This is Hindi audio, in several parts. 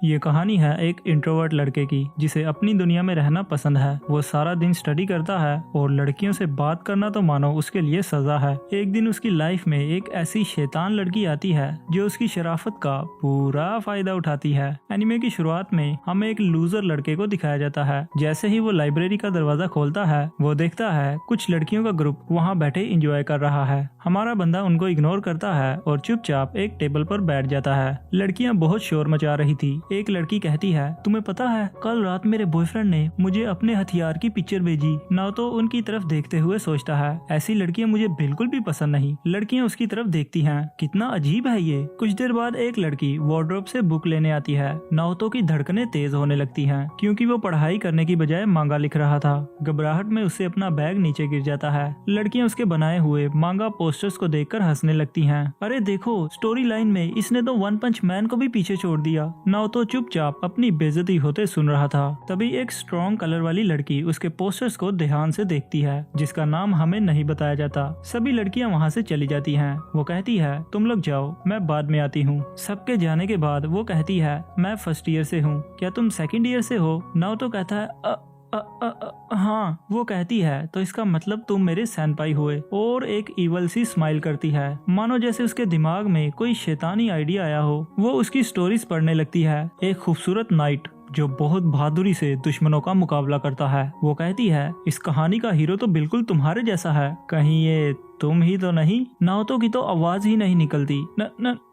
ये कहानी है एक इंट्रोवर्ट लड़के की जिसे अपनी दुनिया में रहना पसंद है। वो सारा दिन स्टडी करता है और लड़कियों से बात करना तो मानो उसके लिए सजा है। एक दिन उसकी लाइफ में एक ऐसी शैतान लड़की आती है जो उसकी शराफत का पूरा फायदा उठाती है। एनिमे की शुरुआत में हमें एक लूजर लड़के को दिखाया जाता है। जैसे ही वो लाइब्रेरी का दरवाजा खोलता है वो देखता है कुछ लड़कियों का ग्रुप वहाँ बैठे एंजॉय कर रहा है। हमारा बंदा उनको इग्नोर करता है और चुपचाप एक टेबल पर बैठ जाता है। लड़कियाँ बहुत शोर मचा रही थी। एक लड़की कहती है, तुम्हें पता है कल रात मेरे बॉयफ्रेंड ने मुझे अपने हथियार की पिक्चर भेजी। नाओतो उनकी तरफ देखते हुए सोचता है, ऐसी लड़कियां मुझे बिल्कुल भी पसंद नहीं। लड़कियां उसकी तरफ देखती हैं, कितना अजीब है ये। कुछ देर बाद एक लड़की वार्डरोब से बुक लेने आती है। नाओतो की धड़कनें तेज होने लगती हैं क्योंकि वो पढ़ाई करने की बजाय मांगा लिख रहा था। घबराहट में उससे अपना बैग नीचे गिर जाता है। लड़कियां उसके बनाए हुए मांगा पोस्टर्स को देखकर हंसने लगती हैं। अरे देखो, स्टोरी लाइन में इसने तो वन पंच मैन को भी पीछे छोड़ दिया। नाओतो चुपचाप अपनी बेइज्जती होते सुन रहा था। तभी एक स्ट्रॉन्ग कलर वाली लड़की उसके पोस्टर्स को ध्यान से देखती है जिसका नाम हमें नहीं बताया जाता। सभी लड़कियां वहां से चली जाती हैं। वो कहती है, तुम लोग जाओ, मैं बाद में आती हूँ। सबके जाने के बाद वो कहती है, मैं फर्स्ट ईयर से हूँ, क्या तुम सेकंड ईयर से हो? नाओतो कहता है हाँ। वो कहती है, तो इसका मतलब तुम मेरे सैनपाई हुए। और एक इवल सी स्माइल करती है मानो जैसे उसके दिमाग में कोई शैतानी आइडिया आया हो। वो उसकी स्टोरीज पढ़ने लगती है। एक खूबसूरत नाइट जो बहुत बहादुरी से दुश्मनों का मुकाबला करता है। वो कहती है, इस कहानी का हीरो तो बिल्कुल तुम्हारे जैसा है, कहीं ये तुम ही तो नहीं? नाओतो की तो आवाज ही नहीं निकलती।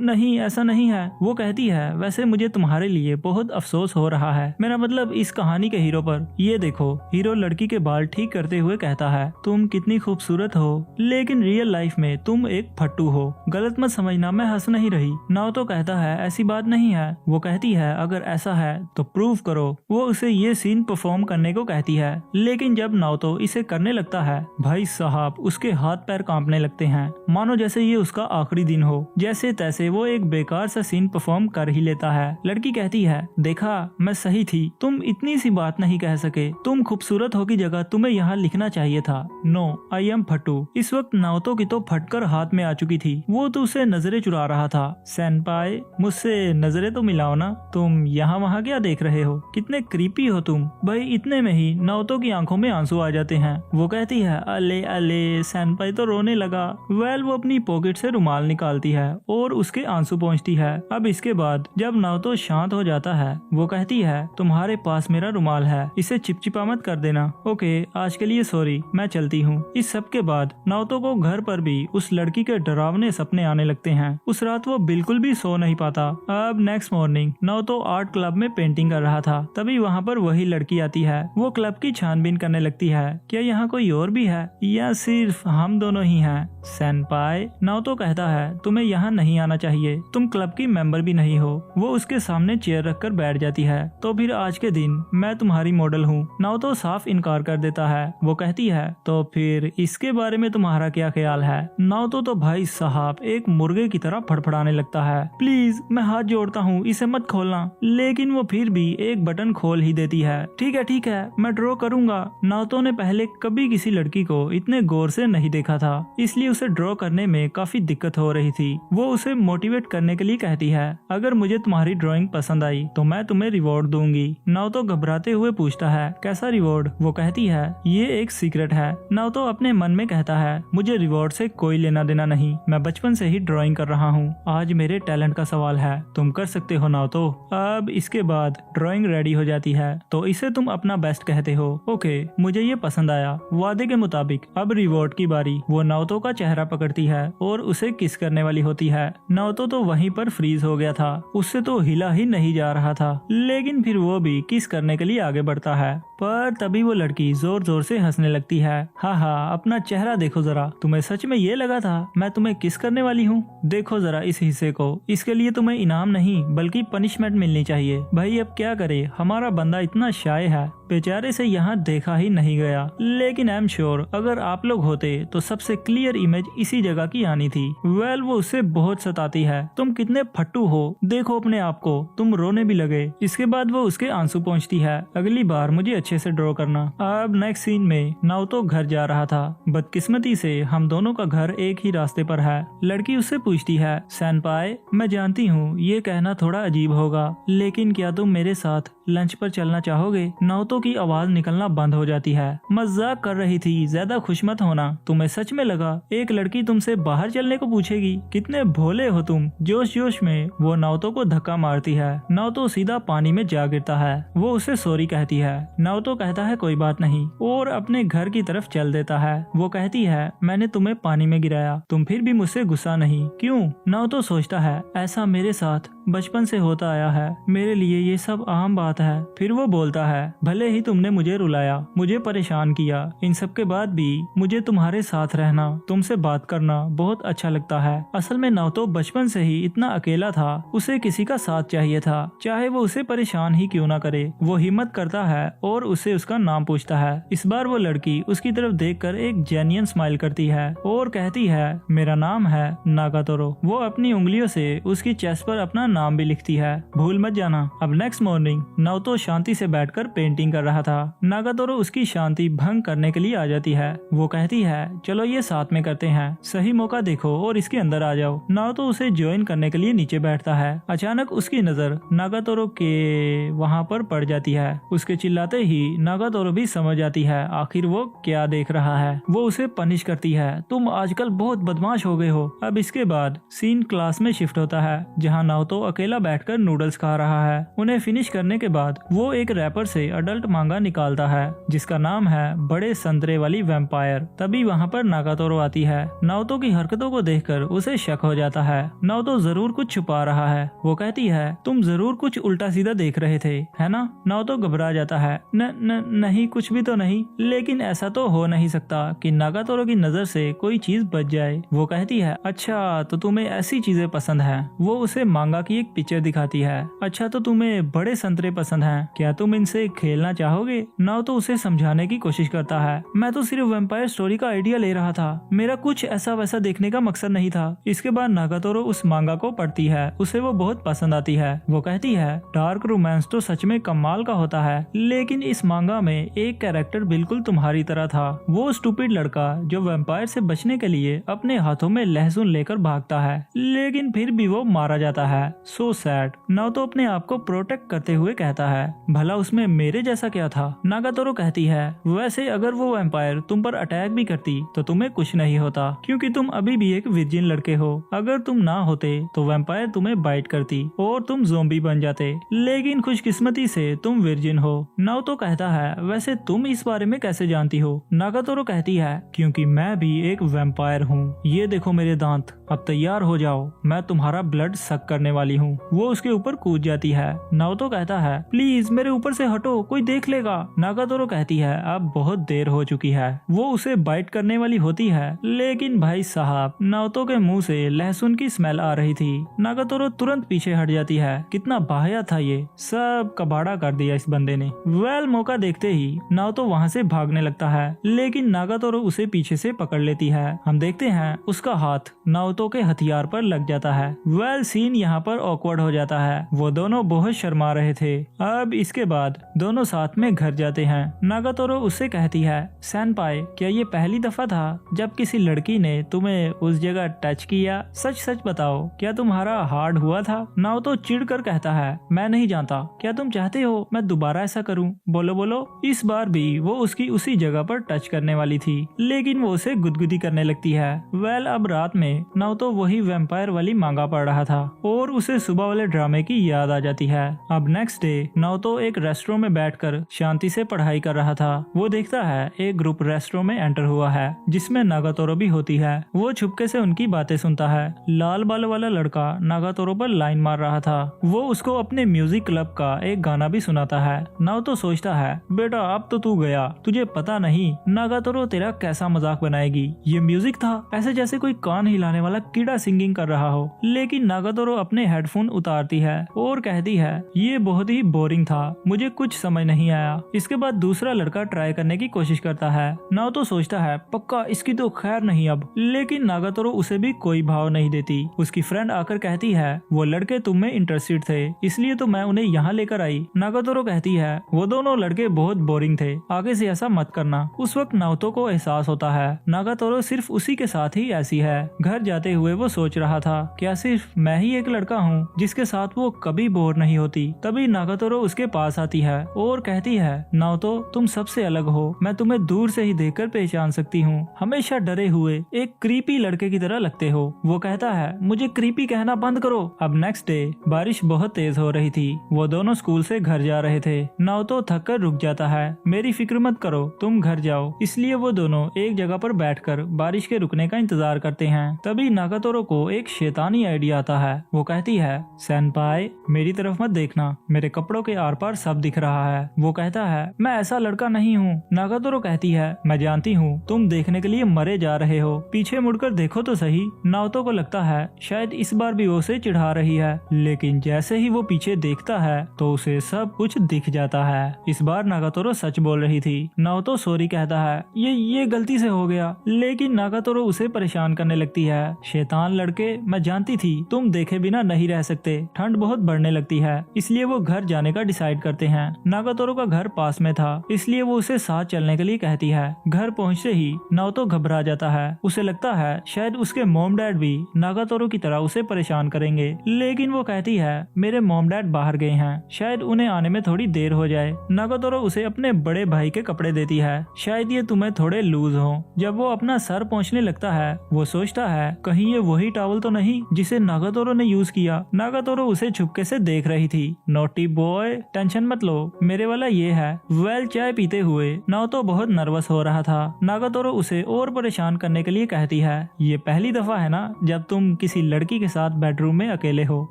नहीं, ऐसा नहीं है। वो कहती है, वैसे मुझे तुम्हारे लिए बहुत अफसोस हो रहा है, मेरा मतलब इस कहानी के हीरो पर। ये देखो। हीरो लड़की के बाल ठीक करते हुए कहता है, तुम कितनी खूबसूरत हो, लेकिन रियल लाइफ में तुम एक फट्टू हो। गलत मत समझना, मैं हंस नहीं रही। नाओतो कहता है, ऐसी बात नहीं है। वो कहती है, अगर ऐसा है तो प्रूव करो। वो उसे ये सीन परफॉर्म करने को कहती है, लेकिन जब नाओतो इसे करने लगता है, भाई साहब उसके हाथ पैर कांपने लगते हैं मानो जैसे ये उसका आखिरी दिन हो। जैसे तैसे वो एक बेकार सा सीन परफॉर्म कर ही लेता है। लड़की कहती है, देखा मैं सही थी, तुम इतनी सी बात नहीं कह सके। तुम खूबसूरत हो की जगह तुम्हें यहाँ लिखना चाहिए था, नो आई एम फट्टू। इस वक्त नाओतो की तो फटकर हाथ में आ चुकी थी। वो तो उसे नजरें चुरा रहा था। सेनपाई, मुझसे नजरें तो मिलाओ ना, तुम यहाँ वहाँ क्या देख रहे हो? कितने क्रीपी हो तुम। भाई इतने में ही नाओतो की आंखों में आंसू आ जाते हैं। वो कहती है, अले अले, सेनपाई तो रोने लगा। वो अपनी पॉकेट से रुमाल निकालती है और उसके आंसू पोंछती है। अब इसके बाद जब नाओतो शांत हो जाता है, वो कहती है, तुम्हारे पास मेरा रुमाल है, इसे चिपचिपा मत कर देना। ओके, आज के लिए सॉरी, मैं चलती हूँ। इस सब के बाद नाओतो को घर पर भी उस लड़की के डरावने सपने आने लगते हैं। उस रात वो बिल्कुल भी सो नहीं पाता। अब नेक्स्ट मॉर्निंग नाओतो आर्ट क्लब में पेंटिंग कर रहा था। तभी वहाँ पर वही लड़की आती है। वो क्लब की छानबीन करने लगती है, क्या यहाँ कोई और भी है या सिर्फ हम दोनों ही हैं? सेनपाई, नाओतो कहता है, तुम्हें यहाँ नहीं आना चाहिए, तुम क्लब की मेंबर भी नहीं हो। वो उसके सामने चेयर रखकर बैठ जाती है। तो फिर आज के दिन मैं तुम्हारी मॉडल हूँ। नाओतो साफ इनकार कर देता है। वो कहती है, तो फिर इसके बारे में तुम्हारा क्या ख्याल है? नाओतो तो भाई साहब एक मुर्गे की तरह फड़फड़ाने लगता है, प्लीज मैं हाथ जोड़ता हूँ, इसे मत खोलना। लेकिन वो फिर भी एक बटन खोल ही देती है। ठीक है, मैं ड्रॉ करूंगा। नाओतो ने पहले कभी किसी लड़की को इतने गौर से नहीं देखा था, इसलिए उसे ड्रॉ करने में काफी दिक्कत हो रही थी। वो उसे मोटिवेट करने के लिए कहती है, अगर मुझे तुम्हारी ड्राइंग पसंद आई तो मैं तुम्हें रिवॉर्ड दूंगी। नाओतो घबराते हुए पूछता है, कैसा रिवॉर्ड? वो कहती है, ये एक सीक्रेट है। नाओतो अपने मन में कहता है, मुझे रिवॉर्ड से कोई लेना देना नहीं, मैं बचपन से ही ड्राइंग कर रहा हूँ। आज मेरे टैलेंट का सवाल है, तुम कर सकते हो नाओतो। अब इसके बाद ड्राइंग रेडी हो जाती है, तो इसे तुम अपना बेस्ट कहते हो। ओके, मुझे ये पसंद आया। वादे के मुताबिक अब रिवॉर्ड की बारी। वो नाओतो का चेहरा पकड़ती है और उसे किस करने वाली होती है। नाओतो तो वहीं पर फ्रीज हो गया था, उससे तो हिला ही नहीं जा रहा था, लेकिन फिर वो भी किस करने के लिए आगे बढ़ता है। पर तभी वो लड़की जोर जोर से हंसने लगती है। हाँ, अपना चेहरा देखो जरा, तुम्हें सच में ये लगा था मैं तुम्हें किस करने वाली हूँ? देखो जरा इस हिस्से को, इसके लिए तुम्हें इनाम नहीं बल्कि पनिशमेंट मिलनी चाहिए। भाई अब क्या करे, हमारा बंदा इतना शाय है, बेचारे से यहाँ देखा ही नहीं गया। लेकिन आई एम श्योर अगर आप लोग होते तो सबसे क्लियर इमेज इसी जगह की आनी थी। वो उससे बहुत सताती है, तुम कितने फट्टू हो, देखो अपने आप को, तुम रोने भी लगे। इसके बाद वो उसके आंसू पोंछती है, अगली बार मुझे अच्छे से ड्रॉ करना। अब नेक्स्ट सीन में नाओतो घर जा रहा था। बदकिस्मती से हम दोनों का घर एक ही रास्ते पर है। लड़की उससे पूछती है, सेनपाई, मैं जानती हूँ ये कहना थोड़ा अजीब होगा, लेकिन क्या तुम मेरे साथ लंच पर चलना चाहोगे? नाओतो की आवाज निकलना बंद हो जाती है। मजाक कर रही थी, ज्यादा खुश मत होना। तुम्हें सच में लगा एक लड़की तुमसे बाहर चलने को पूछेगी? कितने भोले हो तुम। जोश जोश में वो नाओतो को धक्का मारती है। नाओतो सीधा पानी में जा गिरता है। वो उसे सॉरी कहती है। नाओतो कहता है कोई बात नहीं और अपने घर की तरफ चल देता है। वो कहती है, मैंने तुम्हें पानी में गिराया, तुम फिर भी मुझसे गुस्सा नहीं, क्यों? नाओतो सोचता है, ऐसा मेरे साथ बचपन से होता आया है, मेरे लिए ये सब आम बात है। फिर वो बोलता है, भले ही तुमने मुझे रुलाया, मुझे परेशान किया, इन सब के बाद भी मुझे तुम्हारे साथ रहना, तुमसे बात करना बहुत अच्छा लगता है। असल में नाओतो बचपन से ही इतना अकेला था, उसे किसी का साथ चाहिए था, चाहे वो उसे परेशान ही क्यों ना करे। वो हिम्मत करता है और उससे उसका नाम पूछता है। इस बार वो लड़की उसकी तरफ देखकर एक जेन्युइन स्माइल करती है और कहती है, मेरा नाम है नागातोरो। वो अपनी उंगलियों से उसकी चेस्ट पर अपना नाम भी लिखती है, भूल मत जाना। अब नेक्स्ट मॉर्निंग नाओतो शांति से बैठकर पेंटिंग कर रहा था। नागातोरो उसकी शांति भंग करने के लिए आ जाती है। वो कहती है, चलो ये साथ में करते हैं, सही मौका देखो और इसके अंदर आ जाओ। नाओतो उसे ज्वाइन करने के लिए नीचे बैठता है। अचानक उसकी नजर नागातोरो के वहाँ पर पड़ जाती है। उसके चिल्लाते ही नागातोरो भी समझ जाती है आखिर वो क्या देख रहा है। वो उसे पनिश करती है, तुम आजकल बहुत बदमाश हो गए हो। अब इसके बाद सीन क्लास में शिफ्ट होता है, जहाँ नाओतो अकेला बैठकर नूडल्स खा रहा है। उन्हें फिनिश करने के बाद वो एक रैपर से अडल्ट मांगा निकालता है जिसका नाम है बड़े संतरे वाली वैम्पायर। तभी वहाँ पर नागातोरो आती है। नाओतो की हरकतों को देखकर उसे शक हो जाता है, नाओतो जरूर कुछ छुपा रहा है। वो कहती है, तुम जरूर कुछ उल्टा सीधा देख रहे थे, है ना? नाओतो घबरा जाता है, नहीं कुछ भी तो नहीं, लेकिन ऐसा तो हो नहीं सकता कि नागातोरो की नजर से कोई चीज बच जाए। वो कहती है, अच्छा तो तुम्हें ऐसी चीजें पसंद है। वो उसे मांगा की एक पिक्चर दिखाती है। अच्छा तो तुम्हें बड़े संतरे पसंद हैं, क्या तुम इनसे खेलना चाहोगे? नाओतो उसे समझाने की कोशिश करता है, मैं तो सिर्फ वैम्पायर स्टोरी का आइडिया ले रहा था, मेरा कुछ ऐसा वैसा देखने का मकसद नहीं था। इसके बाद नागातोरो उस मांगा को पढ़ती है, उसे वो बहुत पसंद आती है। वो कहती है, डार्क रोमांस तो सच में कमाल का होता है, लेकिन इस मांगा में एक कैरेक्टर बिल्कुल तुम्हारी तरह था। वो स्टूपिड लड़का जो वैम्पायर से बचने के लिए अपने हाथों में लहसुन लेकर भागता है, लेकिन फिर भी वो मारा जाता है। So sad. नाओतो अपने आप को प्रोटेक्ट करते हुए कहता है, भला उसमें मेरे जैसा क्या था? नागातोरो कहती है, वैसे अगर वो वैम्पायर तुम पर अटैक भी करती तो तुम्हें कुछ नहीं होता, क्योंकि तुम अभी भी एक वर्जिन लड़के हो। अगर तुम ना होते तो वैम्पायर तुम्हें बाइट करती और तुम ज़ोंबी बन जाते, लेकिन खुशकिस्मती से तुम वर्जिन हो। नाओतो कहता है, वैसे तुम इस बारे में कैसे जानती हो? नागातोरो कहती है, क्योंकि मैं भी एक वैम्पायर हूँ। ये देखो मेरे दांत, अब तैयार हो जाओ, मैं तुम्हारा ब्लड सक करने वाली हूँ। वो उसके ऊपर कूद जाती है। नाओतो कहता है, प्लीज मेरे ऊपर से हटो, कोई देख लेगा। नागातोरो कहती है, अब बहुत देर हो चुकी है। वो उसे बाइट करने वाली होती है, लेकिन भाई साहब नाओतो के मुंह से लहसुन की स्मेल आ रही थी। नागातोरो तुरंत पीछे हट जाती है। कितना बाहया था ये, सब कबाड़ा कर दिया इस बंदे ने। वेल मौका देखते ही नाओतो वहाँ से भागने लगता है, लेकिन नागातोरो उसे पीछे से पकड़ लेती है। हम देखते हैं उसका हाथ नाओतो के हथियार पर लग जाता है। वेल सीन यहाँ पर ऑकवर्ड हो जाता है। वो दोनों बहुत शर्मा रहे थे। अब इसके बाद दोनों साथ में घर जाते हैं। नागातोरो उससे कहती है, सेनपाई क्या ये पहली दफा था जब किसी लड़की ने तुम्हें उस जगह टच किया? सच सच बताओ, क्या तुम्हारा हार्ड हुआ था? नाओतो चिढ़कर कहता है, मैं नहीं जानता, क्या तुम चाहते हो मैं दोबारा ऐसा करूं? बोलो बोलो। इस बार भी वो उसकी उसी जगह पर टच करने वाली थी, लेकिन वो उसे गुदगुदी करने लगती है। वेल अब रात में नाओतो वही वैम्पायर वाली मांगा पड़ रहा था और उसे सुबह वाले ड्रामे की याद आ जाती है। अब नेक्स्ट डे नाओतो एक रेस्टोरेंट में बैठकर शांति से पढ़ाई कर रहा था। वो देखता है एक ग्रुप रेस्टोरेंट में एंटर हुआ है, जिसमें नागातोरो भी होती है। वो छुपके से उनकी बातें सुनता है। लाल बालों वाला लड़का नागातोरो पर लाइन मार रहा था। वो उसको अपने म्यूजिक क्लब का एक गाना भी सुनाता है। नाओतो सोचता है, बेटा अब तो तू गया, तुझे पता नहीं नागातोरो तेरा कैसा मजाक बनाएगी। ये म्यूजिक था, ऐसे जैसे कोई कान हिलाने वाला कीड़ा सिंगिंग कर रहा हो। लेकिन नागातोरो अपने हेडफोन उतारती है और कहती है ये बहुत ही बोरिंग था, मुझे कुछ समझ नहीं आया। इसके बाद दूसरा लड़का ट्राई करने की कोशिश करता है। नाओतो सोचता है पक्का इसकी तो खैर नहीं अब, लेकिन नागातोरो उसे भी कोई भाव नहीं देती। उसकी फ्रेंड आकर कहती है वो लड़के तुम में इंटरेस्टेड थे इसलिए तो मैं उन्हें यहाँ लेकर आई। नागातोरो कहती है वो दोनों लड़के बहुत बोरिंग थे, आगे से ऐसा मत करना। उस वक्त नाओतो को एहसास होता है नागातोरो सिर्फ उसी के साथ ही ऐसी है। घर जाते हुए वो सोच रहा था क्या सिर्फ मैं ही एक लड़का हूँ जिसके साथ वो कभी बोर नहीं होती। तभी नागातोरो उसके पास आती है और कहती है नाओतो तुम सबसे अलग हो, मैं तुम्हें दूर से ही देखकर पहचान सकती हूँ, हमेशा डरे हुए एक क्रीपी लड़के की तरह लगते हो। वो कहता है मुझे क्रीपी कहना बंद करो। अब नेक्स्ट डे बारिश बहुत तेज हो रही थी। वो दोनों स्कूल से घर जा रहे थे। नाओतो थक कर रुक जाता है, मेरी फिक्र मत करो तुम घर जाओ। इसलिए वो दोनों एक जगह पर बैठकर बारिश के रुकने का इंतजार करते हैं। तभी नागातोरो को एक शैतानी आइडिया आता है। वो कहती है सेनपाई मेरी तरफ मत देखना, मेरे कपड़ों के आर पार सब दिख रहा है। वो कहता है मैं ऐसा लड़का नहीं हूँ। नागातोरो कहती है मैं जानती हूँ तुम देखने के लिए मरे जा रहे हो, पीछे मुड़कर देखो तो सही। नाओतो को लगता है शायद इस बार भी वो उसे चिढ़ा रही है, लेकिन जैसे ही वो पीछे देखता है तो उसे सब कुछ दिख जाता है। इस बार नागातोरो सच बोल रही थी। नाओतो सॉरी कहता है ये गलती से हो गया, लेकिन नागातोरो उसे परेशान करने लगती है। शैतान लड़के मैं जानती थी तुम देखे बिना नहीं रह सकते। ठंड बहुत बढ़ने लगती है इसलिए वो घर जाने का डिसाइड करते हैं। नागातोरो का घर पास में था इसलिए वो उसे साथ चलने के लिए कहती है। घर पहुँचते ही नाओतो घबरा जाता है। उसे लगता है शायद उसके मॉम डैड भी नागातोरो की तरह उसे परेशान करेंगे, लेकिन वो कहती है मेरे मॉम डैड बाहर गए हैं, शायद उन्हें आने में थोड़ी देर हो जाए। नागातोरो उसे अपने बड़े भाई के कपड़े देती है, शायद ये तुम्हें थोड़े लूज हो। जब वो अपना सर पहुँचने लगता है वो सोचता है कहीं ये वही टॉवल तो नहीं जिसे नागातोरो ने यूज किया। नागातोरो उसे छुपके से देख रही थी। नोटी बॉय टेंशन मत लो, मेरे वाला ये है। वेल चाय पीते हुए नाओतो बहुत नर्वस हो रहा था। नागातोरो उसे और परेशान करने के लिए कहती है ये पहली दफा है ना जब तुम किसी लड़की के साथ बेडरूम में अकेले हो।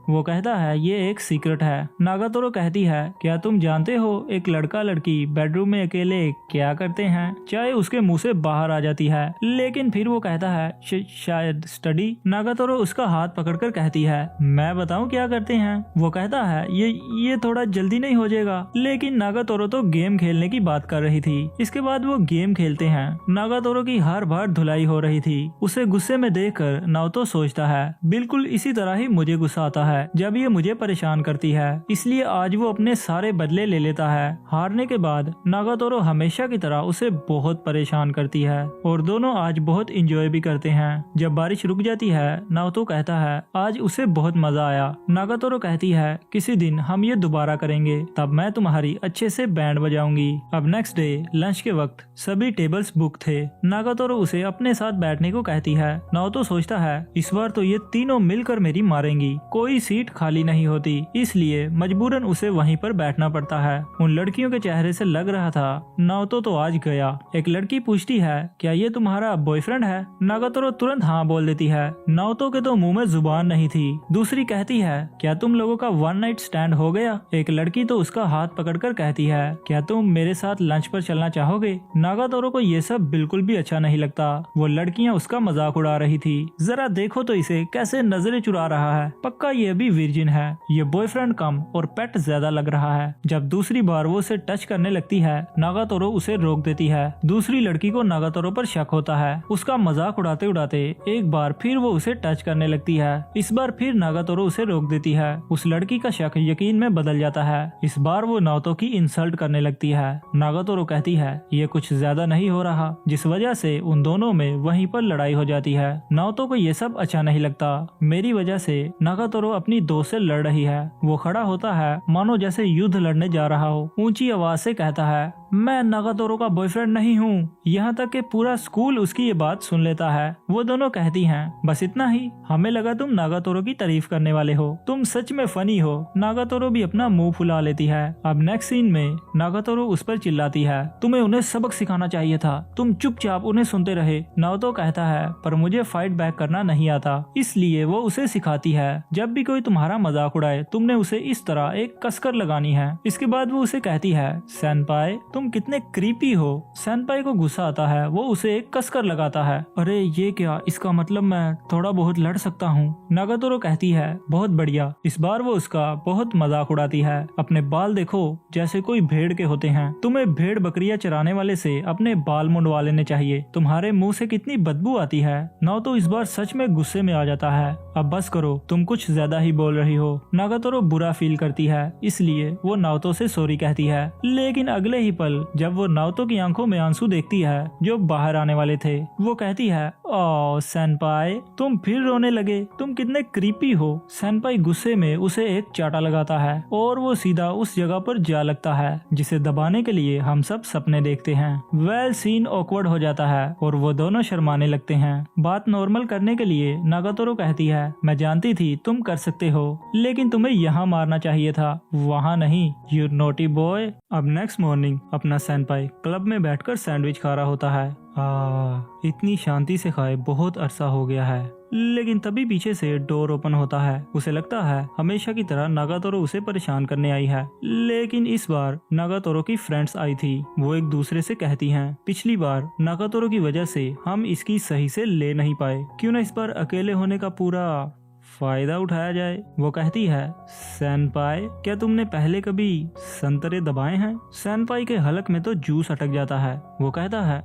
वो कहता है ये एक सीक्रेट है। नागातोरो कहती है क्या तुम जानते हो एक लड़का लड़की बेडरूम में अकेले क्या करते हैं। चाय उसके मुंह से बाहर आ जाती है, लेकिन फिर वो कहता है शायद स्टडी। नागातोरो उसका हाथ पकड़कर कहती है मैं बताऊं क्या करते हैं। वो कहता है ये थोड़ा जल्दी नहीं हो जाएगा, लेकिन नागातोरो तो गेम खेलने की बात कर रही थी। इसके बाद वो गेम खेलते हैं। नागातोरो की हर बार धुलाई हो रही थी। उसे गुस्से में देखकर नाओतो सोचता है बिल्कुल इसी तरह ही मुझे गुस्सा आता है जब ये मुझे परेशान करती है, इसलिए आज वो अपने सारे बदले ले लेता है। हारने के बाद नागातोरो हमेशा की तरह उसे बहुत परेशान करती है और दोनों आज बहुत इंजॉय भी करते हैं। जब बारिश रुक जाती है नाओतो कहता है आज उसे बहुत मजा आया। नागातोरो कहती है किसी दिन हम ये दोबारा करेंगे, तब मैं तुम्हारी अच्छे से बैंड बजाऊंगी। अब नेक्स्ट डे लंच के वक्त सभी टेबल्स बुक थे। नागातोरो उसे अपने साथ बैठने को कहती है। नाओतो सोचता है इस बार तो ये तीनों मिलकर मेरी मारेंगी, कोई सीट खाली नहीं होती, इसलिए मजबूरन उसे वहीं पर बैठना पड़ता है। उन लड़कियों के चेहरे से लग रहा था नाओतो तो आज गया। एक लड़की पूछती है क्या ये तुम्हारा बॉयफ्रेंड है। नागातोरो तुरंत हाँ बोल देती है। नाओतो के तो मुंह में जुबान नहीं थी। दूसरी कहती है क्या तुम लोगों का वन नाइट स्टैंड हो गया। एक लड़की तो उसका हाथ पकड़कर कहती है क्या तुम मेरे साथ लंच पर चलना चाहोगे। नागातोरो को ये सब बिल्कुल भी अच्छा नहीं लगता। वो लड़कियां उसका मजाक उड़ा रही थी। जरा देखो तो इसे कैसे नजरें चुरा रहा है, पक्का ये भी वर्जिन है। ये बॉयफ्रेंड कम और पेट ज्यादा लग रहा है। जब दूसरी बार वो उसे टच करने लगती है नागातोरो उसे रोक देती है। दूसरी लड़की को नागातोरो पर शक होता है। उसका मजाक उड़ाते उड़ाते एक बार फिर वो उसे टच करने लगती है। इस बार फिर नागातोरो उसे रोक देती है। उस लड़की का शक यकीन में बदल जाता है। इस बार वो नाओतो की इंसल्ट करने लगती है। नागातोरो कहती है ये कुछ ज्यादा नहीं हो रहा, जिस वजह से उन दोनों में वहीं पर लड़ाई हो जाती है। नाओतो को ये सब अच्छा नहीं लगता। मेरी वजह से नागातोरो अपनी दोस्त से लड़ रही है। वो खड़ा होता है मानो जैसे युद्ध लड़ने जा रहा हो। ऊंची आवाज से कहता है मैं नागातोरो का बॉयफ्रेंड नहीं हूँ। यहाँ तक कि पूरा स्कूल उसकी ये बात सुन लेता है। वो दोनों कहती हैं बस इतना ही, हमें लगा तुम नागातोरो की तारीफ करने वाले हो, तुम सच में फनी हो। नागातोरो भी अपना मुंह फुला लेती है। अब नेक्स्ट सीन में नागातोरो उस पर चिल्लाती है तुम्हें उन्हें सबक सिखाना चाहिए था, तुम चुपचाप उन्हें सुनते रहे। नाओतो कहता है पर मुझे फाइट बैक करना नहीं आता, इसलिए वो उसे सिखाती है जब भी कोई तुम्हारा मजाक उड़ाए तुमने उसे इस तरह एक कसकर लगानी है। इसके बाद वो उसे कहती है सेनपाई तुम कितने क्रीपी हो। सेनपाई को गुस्सा आता है, वो उसे एक कसकर लगाता है। अरे ये क्या, इसका मतलब मैं थोड़ा बहुत लड़ सकता हूँ। नागातोरो कहती है बहुत बढ़िया। इस बार वो उसका बहुत मजाक उड़ाती है। अपने बाल देखो जैसे कोई भेड़ के होते हैं। तुम्हें भेड़ बकरियां चराने वाले से अपने बाल मुंडवा लेने चाहिए। तुम्हारे मुंह से कितनी बदबू आती है। नाओतो इस बार सच में गुस्से में आ जाता है। अब बस करो, तुम कुछ ज्यादा ही बोल रही हो। नागातोरो बुरा फील करती है, इसलिए वो नाओतो से सॉरी कहती है। लेकिन अगले ही पल जब वो नाओतो की आंखों में आंसू देखती है जो बाहर आने वाले थे, वो कहती है ओ सेनपाई, तुम फिर रोने लगे, तुम कितने क्रीपी हो। सेनपाई गुस्से में उसे एक चाटा लगाता है और वो सीधा उस जगह पर जा लगता है जिसे दबाने के लिए हम सब सपने देखते हैं। वेल सीन ऑकवर्ड हो जाता है और वो दोनों शर्माने लगते हैं। बात नॉर्मल करने के लिए नागातोरो कहती है मैं जानती थी तुम कर सकते हो, लेकिन तुम्हें यहाँ मारना चाहिए था, वहाँ नहीं, यू नोटी बॉय। अब नेक्स्ट मॉर्निंग अपना सेनपाई क्लब में बैठकर सैंडविच खा रहा होता है। इतनी शांति से खाए बहुत अरसा हो गया है। लेकिन तभी पीछे से डोर ओपन होता है। उसे लगता है हमेशा की तरह नागातोरो उसे परेशान करने आई है, लेकिन इस बार नागातोरो की फ्रेंड्स आई थी। वो एक दूसरे से कहती हैं पिछली बार नागातोरो की वजह से हम इसकी सही से ले नहीं पाए, क्यों ना इस बार अकेले होने का पूरा फायदा उठाया जाए। वो कहती है सेनपाई, क्या तुमने पहले कभी संतरे दबाए हैं? सेनपाई के हलक में तो जूस अटक जाता है। वो कहता है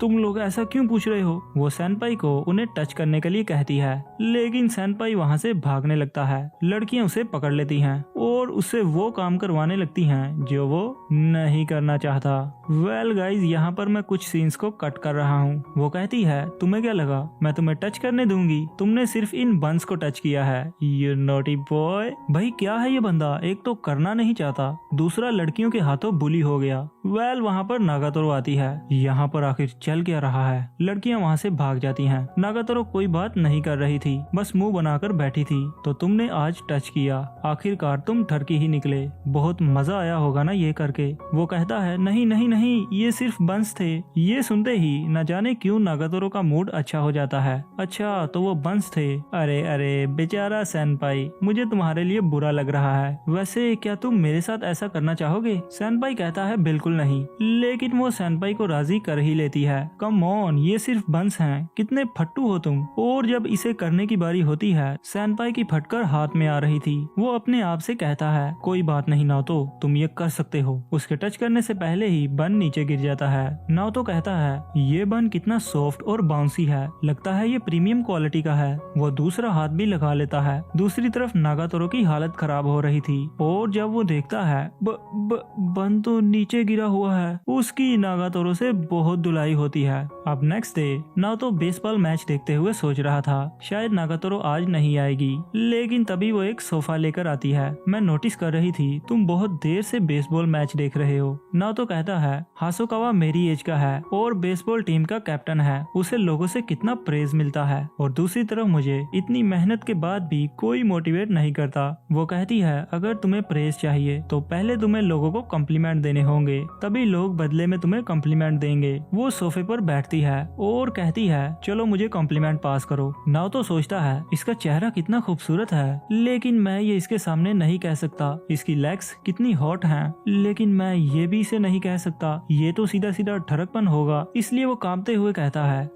तुम लोग ऐसा क्यों पूछ रहे हो? वो सेनपाई को उन्हें टच करने के लिए कहती है, लेकिन सेनपाई वहाँ से भागने लगता है। लड़कियां उसे पकड़ लेती हैं और उससे वो काम करवाने लगती हैं जो वो नहीं करना चाहता। वेल गाइज, यहाँ पर मैं कुछ सीन्स को कट कर रहा हूँ। वो कहती है तुम्हें क्या लगा मैं तुम्हें टच करने दूंगी? तुमने सिर्फ इन बंस को टच किया है, यू नॉटी बॉय। भाई क्या है ये बंदा, एक तो करना नहीं चाहता, दूसरा लड़कियों के हाथों बुली हो गया। वेल वहाँ पर नागातोरो आती है। यहाँ पर आखिर चल क्या रहा है? लड़कियां वहाँ से भाग जाती हैं। नागातोरो कोई बात नहीं कर रही थी, बस मुंह बनाकर बैठी थी। तो तुमने आज टच किया, आखिरकार तुम ठरकी ही निकले। बहुत मजा आया होगा ना ये करके। वो कहता है नहीं नहीं नहीं, ये सिर्फ बंस थे। ये सुनते ही न जाने क्यों नागातोरो का मूड अच्छा हो जाता है। अच्छा तो वो बंस थे। अरे अरे बेचारा सेनपाई, मुझे तुम्हारे लिए बुरा लग रहा है। वैसे क्या तुम मेरे साथ ऐसा करना चाहोगे? सेनपाई कहता है बिल्कुल नहीं, लेकिन वो सेनपाई को राजी कर ही लेती है। कम ऑन, ये सिर्फ बंस हैं, कितने फट्टू हो तुम। और जब इसे करने की बारी होती है, सेनपाई की फटकर हाथ में आ रही थी। वो अपने आप से कहता है कोई बात नहीं नाओतो, तुम ये कर सकते हो। उसके टच करने से पहले ही बन नीचे गिर जाता है। नाओतो कहता है ये बन कितना सॉफ्ट और बाउंसी है, लगता है ये प्रीमियम क्वालिटी का है। वो दूसरा हाथ भी लगा लेता है। दूसरी तरफ नागातोरो की हालत खराब हो रही थी और जब वो देखता है बन तो नीचे गिरा हुआ है, उसकी नागातोरो से बहुत धुलाई होती है। अब नेक्स्ट डे नाओतो बेसबॉल मैच देखते हुए सोच रहा था शायद नागातोरो आज नहीं आएगी, लेकिन तभी वो एक सोफा लेकर आती है। मैं नोटिस कर रही थी तुम बहुत देर से बेसबॉल मैच देख रहे हो। नाओतो कहता है हासोकावा मेरी एज का है और बेसबॉल टीम का कैप्टन है, उसे लोगों से कितना प्रेज मिलता है, और दूसरी तरफ मुझे इतनी मेहनत के बाद भी कोई मोटिवेट नहीं करता। वो कहती है अगर तुम्हें प्रेज चाहिए तो पहले तुम्हें लोगों को कम्प्लीमेंट देने होंगे, तभी लोग बदले में तुम्हें कम्प्लीमेंट देंगे। वो सोफे पर बैठती है और कहती है चलो मुझे कॉम्प्लीमेंट पास करो। नाओतो सोचता है इसका चेहरा कितना खूबसूरत है, लेकिन मैं ये इसके सामने नहीं कह सकता। इसकी लेग्स कितनी हॉट हैं, लेकिन मैं ये भी इसे नहीं कह सकता, ये तो सीधा सीधा ठरकपन होगा। इसलिए वो कांपते हुए कहता है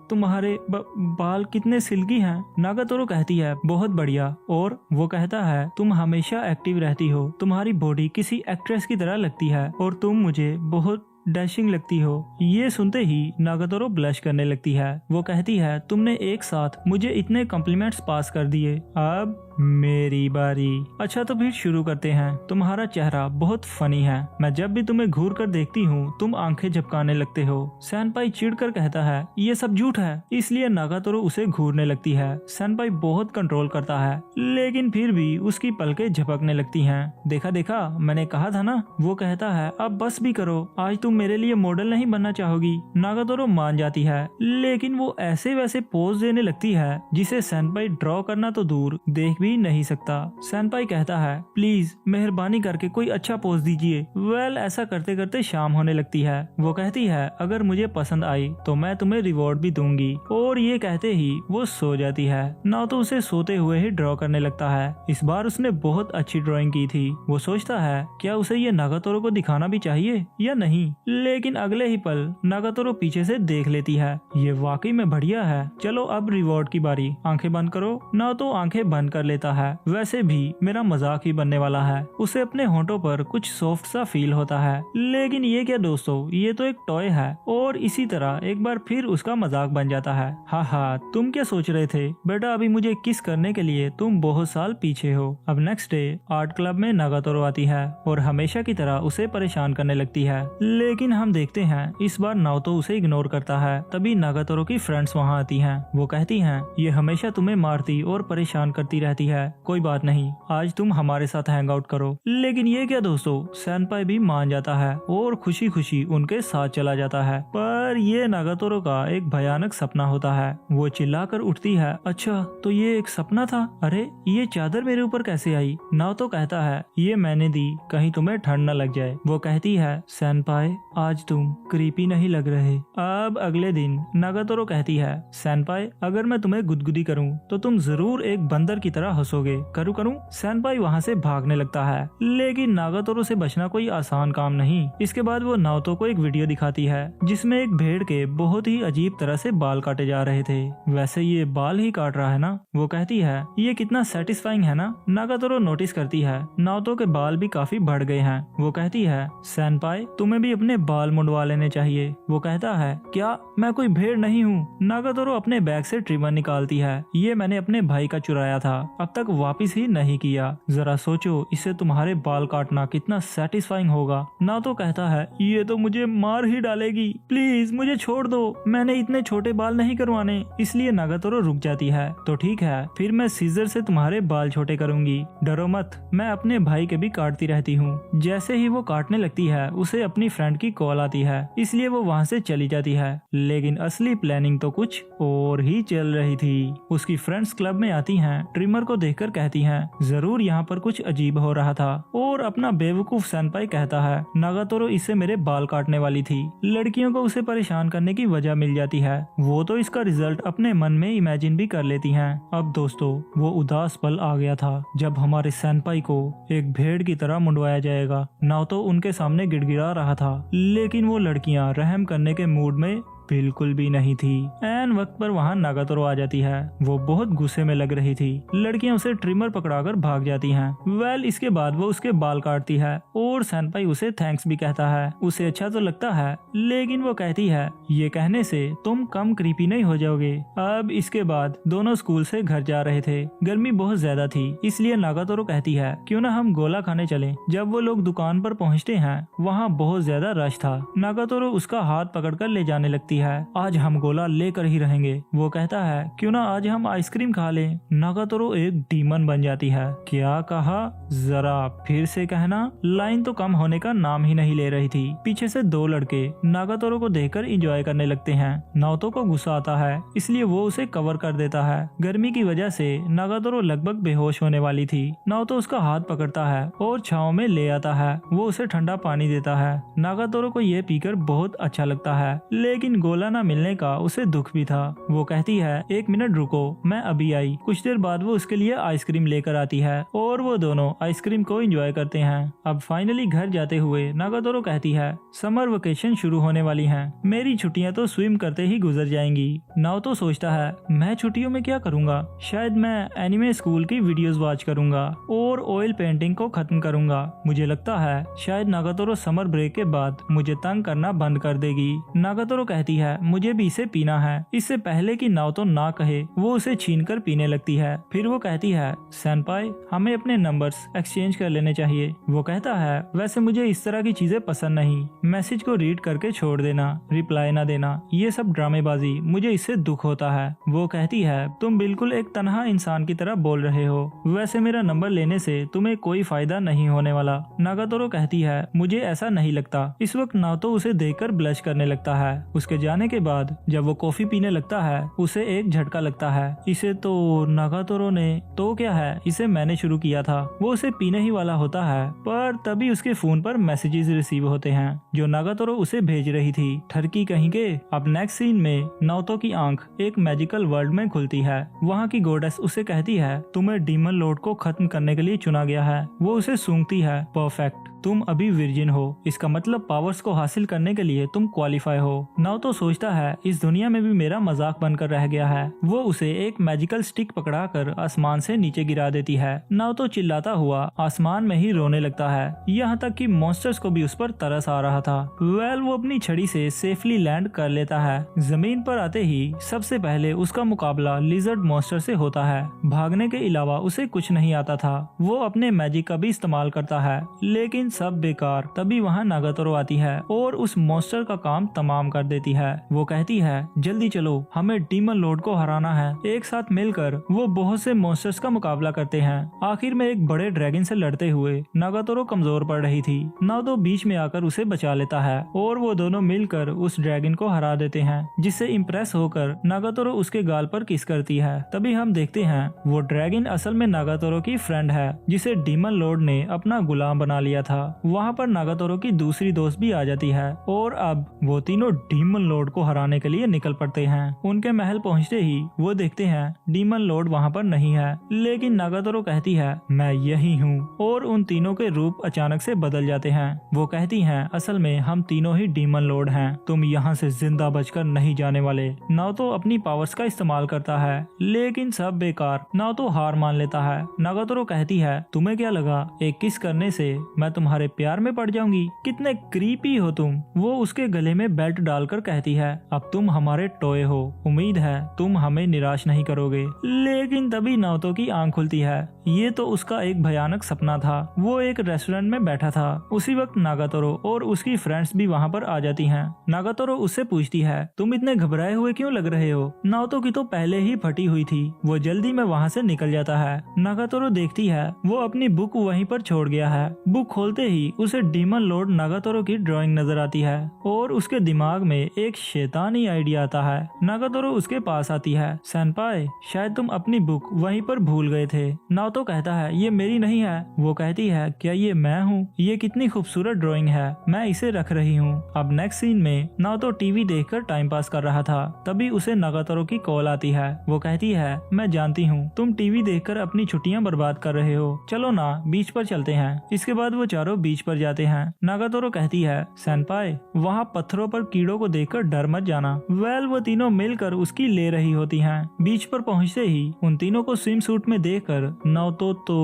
तुम्हारे बाल कितने सिल्की हैं। नागातोरो कहती है बहुत बढ़िया, और वो कहता है तुम हमेशा एक्टिव रहती हो, तुम्हारी बॉडी किसी एक्ट्रेस की तरह लगती है और तुम मुझे बहुत डैशिंग लगती हो। ये सुनते ही नागातोरो ब्लश करने लगती है। वो कहती है तुमने एक साथ मुझे इतने कॉम्प्लीमेंट्स पास कर दिए, अब मेरी बारी। अच्छा तो फिर शुरू करते हैं। तुम्हारा चेहरा बहुत फनी है, मैं जब भी तुम्हें घूर कर देखती हूँ तुम आंखें झपकाने लगते हो। सेनपाई चिढ़कर कहता है ये सब झूठ है, इसलिए नागातोरो उसे घूरने लगती है। सेनपाई बहुत कंट्रोल करता है, लेकिन फिर भी उसकी पलकें झपकने लगती हैं। देखा देखा, मैंने कहा था ना। वो कहता है अब बस भी करो, आज तुम मेरे लिए मॉडल नहीं बनना चाहोगी। नागातोरो मान जाती है, लेकिन वो ऐसे वैसे पोज देने लगती है जिसे सेनपाई ड्रॉ करना तो दूर देख भी ही नहीं सकता। सेनपाई कहता है प्लीज मेहरबानी करके कोई अच्छा पोज दीजिए। वेल ऐसा करते करते शाम होने लगती है। वो कहती है अगर मुझे पसंद आई तो मैं तुम्हें रिवॉर्ड भी दूंगी, और ये कहते ही वो सो जाती है। नाओतो उसे सोते हुए ही ड्रॉ करने लगता है। इस बार उसने बहुत अच्छी ड्राइंग की थी। वो सोचता है क्या उसे ये नागातोरो को दिखाना भी चाहिए या नहीं, लेकिन अगले ही पल नागातोरो पीछे से देख लेती है। ये वाकई में बढ़िया है, चलो अब रिवॉर्ड की बारी, आंखें बंद करो। नाओतो आंखें बंद कर लेता है। वैसे भी मेरा मजाक ही बनने वाला है। उसे अपने होंठों पर कुछ सॉफ्ट सा फील होता है, लेकिन ये क्या दोस्तों, ये तो एक टॉय है। और इसी तरह एक बार फिर उसका मजाक बन जाता है। हा तुम क्या सोच रहे थे बेटा, अभी मुझे किस करने के लिए तुम बहुत साल पीछे हो। अब नेक्स्ट डे आर्ट क्लब में नागातोरो आती है और हमेशा की तरह उसे परेशान करने लगती है, लेकिन हम देखते हैं इस बार नाओतो उसे इग्नोर करता है। तभी नागातोरो की फ्रेंड्स वहाँ आती हैं। वो कहती हैं ये हमेशा तुम्हें मारती और परेशान करती रहती है, कोई बात नहीं, आज तुम हमारे साथ हैंग आउट करो। लेकिन ये क्या दोस्तों, सेनपाई भी मान जाता है और खुशी खुशी उनके साथ चला जाता है। पर ये नागातोरो का एक भयानक सपना होता है। वो चिल्लाकर उठती है अच्छा तो ये एक सपना था, अरे ये चादर मेरे ऊपर कैसे आई। नाओतो कहता है ये मैंने दी, कहीं तुम्हें ठंड न लग जाए। वो कहती है सेनपाई आज तुम क्रीपी नहीं लग रहे। अब अगले दिन नागातोरो कहती है सेनपाई अगर मैं तुम्हें गुदगुदी करूं तो तुम जरूर एक बंदर की तरह हंसोगे। करूं। सेनपाई वहां से भागने लगता है, लेकिन नागातोरो से बचना कोई आसान काम नहीं। इसके बाद वो नाओतो को एक वीडियो दिखाती है जिसमें एक भेड़ के बहुत ही अजीब तरह से बाल काटे जा रहे थे। वैसे ये बाल ही काट रहा है ना। वो कहती है ये कितना सेटिस्फाइंग है ना। नागातोरो नोटिस करती है नाओतो के बाल भी काफी बढ़ गए हैं। वो कहती है सेनपाई तुम्हें भी अपने बाल मुंडवा लेने चाहिए। वो कहता है क्या मैं कोई भेड़ नहीं हूँ। नागातोरो अपने बैग से ट्रिमर निकालती है, ये मैंने अपने भाई का चुराया था, अब तक वापस ही नहीं किया। जरा सोचो इससे तुम्हारे बाल काटना कितना सेटिस्फाइंग होगा। नाओतो कहता है ये तो मुझे मार ही डालेगी, प्लीज मुझे छोड़ दो, मैंने इतने छोटे बाल नहीं करवाने। इसलिए नागातोरो रुक जाती है। तो ठीक है फिर मैं सीजर से तुम्हारे बाल छोटे करूंगी, डरो मत, मैं अपने भाई के भी काटती रहती हूँ। जैसे ही वो काटने लगती है उसे अपनी फ्रेंड की कॉल आती है, इसलिए वो वहाँ से चली जाती है। लेकिन असली प्लानिंग तो कुछ और ही चल रही थी। उसकी फ्रेंड्स क्लब में आती हैं, ट्रिमर को देखकर कहती हैं जरूर यहाँ पर कुछ अजीब हो रहा था। और अपना बेवकूफ सेनपाई कहता है नागातोरो इससे मेरे बाल काटने वाली थी। लड़कियों को उसे परेशान करने की वजह मिल जाती है। वो तो इसका रिजल्ट अपने मन में इमेजिन भी कर लेती हैं। अब दोस्तों वो उदास पल आ गया था जब हमारे सेनपाई को एक भेड़ की तरह मुंडवाया जाएगा। नाओतो उनके सामने गिड़गिड़ा रहा था, लेकिन वो लड़कियां रहम करने के मूड में बिल्कुल भी नहीं थी। एन वक्त पर वहाँ नागातोरो आ जाती है। वो बहुत गुस्से में लग रही थी। लड़कियां उसे ट्रिमर पकड़ाकर भाग जाती हैं। वेल इसके बाद वो उसके बाल काटती है और सेनपाई उसे थैंक्स भी कहता है। उसे अच्छा तो लगता है, लेकिन वो कहती है ये कहने से तुम कम क्रीपी नहीं हो जाओगे। अब इसके बाद दोनों स्कूल से घर जा रहे थे। गर्मी बहुत ज्यादा थी, इसलिए नागातोरो कहती है क्यों ना हम गोला खाने चलें। जब वो लोग दुकान पर पहुँचते हैं वहाँ बहुत ज्यादा रश था। नागातोरो उसका हाथ पकड़कर ले जाने लगती है। आज हम गोला लेकर ही रहेंगे। वो कहता है क्यों ना आज हम आइसक्रीम खा लें। नागातोरो एक डीमन बन जाती है। क्या कहा, जरा फिर से कहना। लाइन तो कम होने का नाम ही नहीं ले रही थी। पीछे से दो लड़के नागातोरो को देखकर एंजॉय करने लगते हैं। नाओतो को गुस्सा आता है, इसलिए वो उसे कवर कर देता है। गर्मी की वजह से नागातोरो लगभग बेहोश होने वाली थी। नाओतो उसका हाथ पकड़ता है और छांव में ले आता है। वो उसे ठंडा पानी देता है। नागातोरो को ये पीकर बहुत अच्छा लगता है, लेकिन गोला न मिलने का उसे दुख भी था। वो कहती है एक मिनट रुको, मैं अभी आई। कुछ देर बाद वो उसके लिए आइसक्रीम लेकर आती है और वो दोनों आइसक्रीम को एंजॉय करते हैं। अब फाइनली घर जाते हुए नागातोरो कहती है समर वेकेशन शुरू होने वाली हैं। मेरी छुट्टियां तो स्विम करते ही गुजर जाएंगी। नाओतो सोचता है मैं छुट्टियों में क्या करूंगा, शायद मैं एनिमे स्कूल की वीडियोस वॉच करूंगा और ऑयल पेंटिंग को खत्म करूंगा। मुझे लगता है शायद नागातोरो समर ब्रेक के बाद मुझे तंग करना बंद कर देगी। नागातोरो कहती है मुझे भी इसे पीना है। इससे पहले कि नाओतो ना कहे वो उसे छीनकर पीने लगती है। फिर वो कहती है सेनपाई हमें अपने नंबर्स एक्सचेंज कर लेने चाहिए। वो कहता है वैसे मुझे इस तरह की चीजें पसंद नहीं, मैसेज को रीड करके छोड़ देना, रिप्लाई ना देना, ये सब ड्रामेबाजी, मुझे इससे दुख होता है। वो कहती है तुम बिल्कुल एक तन्हा इंसान की तरह बोल रहे हो, वैसे मेरा नंबर लेने से तुम्हें कोई फायदा नहीं होने वाला। नागातोरो कहती है मुझे ऐसा नहीं लगता। इस वक्त नाओतो उसे देखकर ब्लश करने लगता है। उसके जाने के बाद जब वो कॉफी पीने लगता है उसे एक झटका लगता है। इसे तो नागातोरो ने तो क्या है, इसे मैंने शुरू किया था। वो उसे पीने ही वाला होता है, पर तभी उसके फोन पर मैसेजेस रिसीव होते हैं जो नागातोरो उसे भेज रही थी। ठरकी कहीं के। अब नेक्स्ट सीन में नाओतो की आंख एक मैजिकल वर्ल्ड में खुलती है। वहाँ की गॉडेस उसे कहती है तुम्हें डीमन लॉर्ड को खत्म करने के लिए चुना गया है। वो उसे सूंघती है, परफेक्ट, तुम अभी वर्जिन हो, इसका मतलब पावर्स को हासिल करने के लिए तुम क्वालिफाई हो। नाओतो सोचता है इस दुनिया में भी मेरा मजाक बनकर रह गया है। वो उसे एक मैजिकल स्टिक पकड़ाकर आसमान से नीचे गिरा देती है। नाओतो चिल्लाता हुआ आसमान में ही रोने लगता है, यहाँ तक कि मॉन्स्टर्स को भी उस पर तरस आ रहा था। वो अपनी छड़ी से सेफली लैंड कर लेता है। जमीन पर आते ही सबसे पहले उसका मुकाबला लिजर्ड मॉन्स्टर से होता है। भागने के अलावा उसे कुछ नहीं आता था। वो अपने मैजिक का भी इस्तेमाल करता है, लेकिन सब बेकार। तभी वहाँ नागातोरो आती है और उस मॉन्स्टर का काम तमाम कर देती है। वो कहती है जल्दी चलो, हमें डीमन लॉर्ड को हराना है। एक साथ मिलकर वो बहुत से मॉन्स्टर्स का मुकाबला करते हैं। आखिर में एक बड़े ड्रैगन से लड़ते हुए नागातोरो कमजोर पड़ रही थी। नाओतो बीच में आकर उसे बचा लेता है और वो दोनों मिलकर उस ड्रैगन को हरा देते हैं, जिससे इम्प्रेस होकर नागातोरो उसके गाल पर किस करती है। तभी हम देखते हैं वो ड्रैगन असल में नागातोरो की फ्रेंड है, जिसे डीमन लॉर्ड ने अपना गुलाम बना लिया था। वहाँ पर नागातोरो की दूसरी दोस्त भी आ जाती है और अब वो तीनों डीमन लॉर्ड को हराने के लिए निकल पड़ते हैं। उनके महल पहुँचते ही वो देखते हैं डीमन लॉर्ड वहाँ पर नहीं है, लेकिन नागातोरो कहती है मैं यही हूँ, और उन तीनों के रूप अचानक से बदल जाते हैं। वो कहती हैं असल में हम तीनों ही डीमन लॉर्ड हैं, तुम यहाँ से जिंदा बचकर नहीं जाने वाले। नाओतो अपनी पावर्स का इस्तेमाल करता है, लेकिन सब बेकार। नाओतो हार मान लेता है। नागातोरो कहती है तुम्हें क्या लगा एक किस करने से मैं तुम्हारे प्यार में पड़ जाऊंगी, कितने क्रीपी हो तुम। वो उसके गले में बेल्ट डालकर कहती है अब तुम हमारे टॉय हो, उम्मीद है तुम हमें निराश नहीं करोगे। लेकिन तभी नाओतो की आंख खुलती है। ये तो उसका एक भयानक सपना था। वो एक रेस्टोरेंट में बैठा था। उसी वक्त नागातोरो और उसकी फ्रेंड्स भी वहाँ पर आ जाती हैं। नागातोरो उससे पूछती है तुम इतने घबराए हुए क्यों लग रहे हो। नाओतो की तो पहले ही फटी हुई थी। वो जल्दी में वहाँ से निकल जाता है। नागातोरो देखती है वो अपनी बुक वहीं पर छोड़ गया है। बुक खोलते ही उसे डीमन लॉर्ड नागातोरो की ड्राइंग नजर आती है और उसके दिमाग में एक शैतानी आइडिया आता है। नागातोरो उसके पास आती है सेनपाई, शायद तुम अपनी बुक वहीं पर भूल गए थे। नाओतो कहता है ये मेरी नहीं है। वो कहती है क्या ये मैं हूँ, ये कितनी खूबसूरत ड्राइंग है, मैं इसे रख रही हूँ। अब नेक्स्ट सीन में नाओतो टीवी देखकर टाइम पास कर रहा था। तभी उसे नागातोरो की कॉल आती है। वो कहती है मैं जानती हूँ तुम टीवी देखकर अपनी छुट्टियाँ बर्बाद कर रहे हो, चलो ना बीच पर चलते हैं। इसके बाद वो चारों बीच पर जाते हैं। नागातोरो कहती है सेनपाई वहाँ पत्थरों पर कीड़ों को देखकर डर मत जाना। वो तीनों मिलकर उसकी ले रही होती हैं। बीच पर पहुँचते ही उन तीनों को स्विम सूट में देखकर नाओतो तो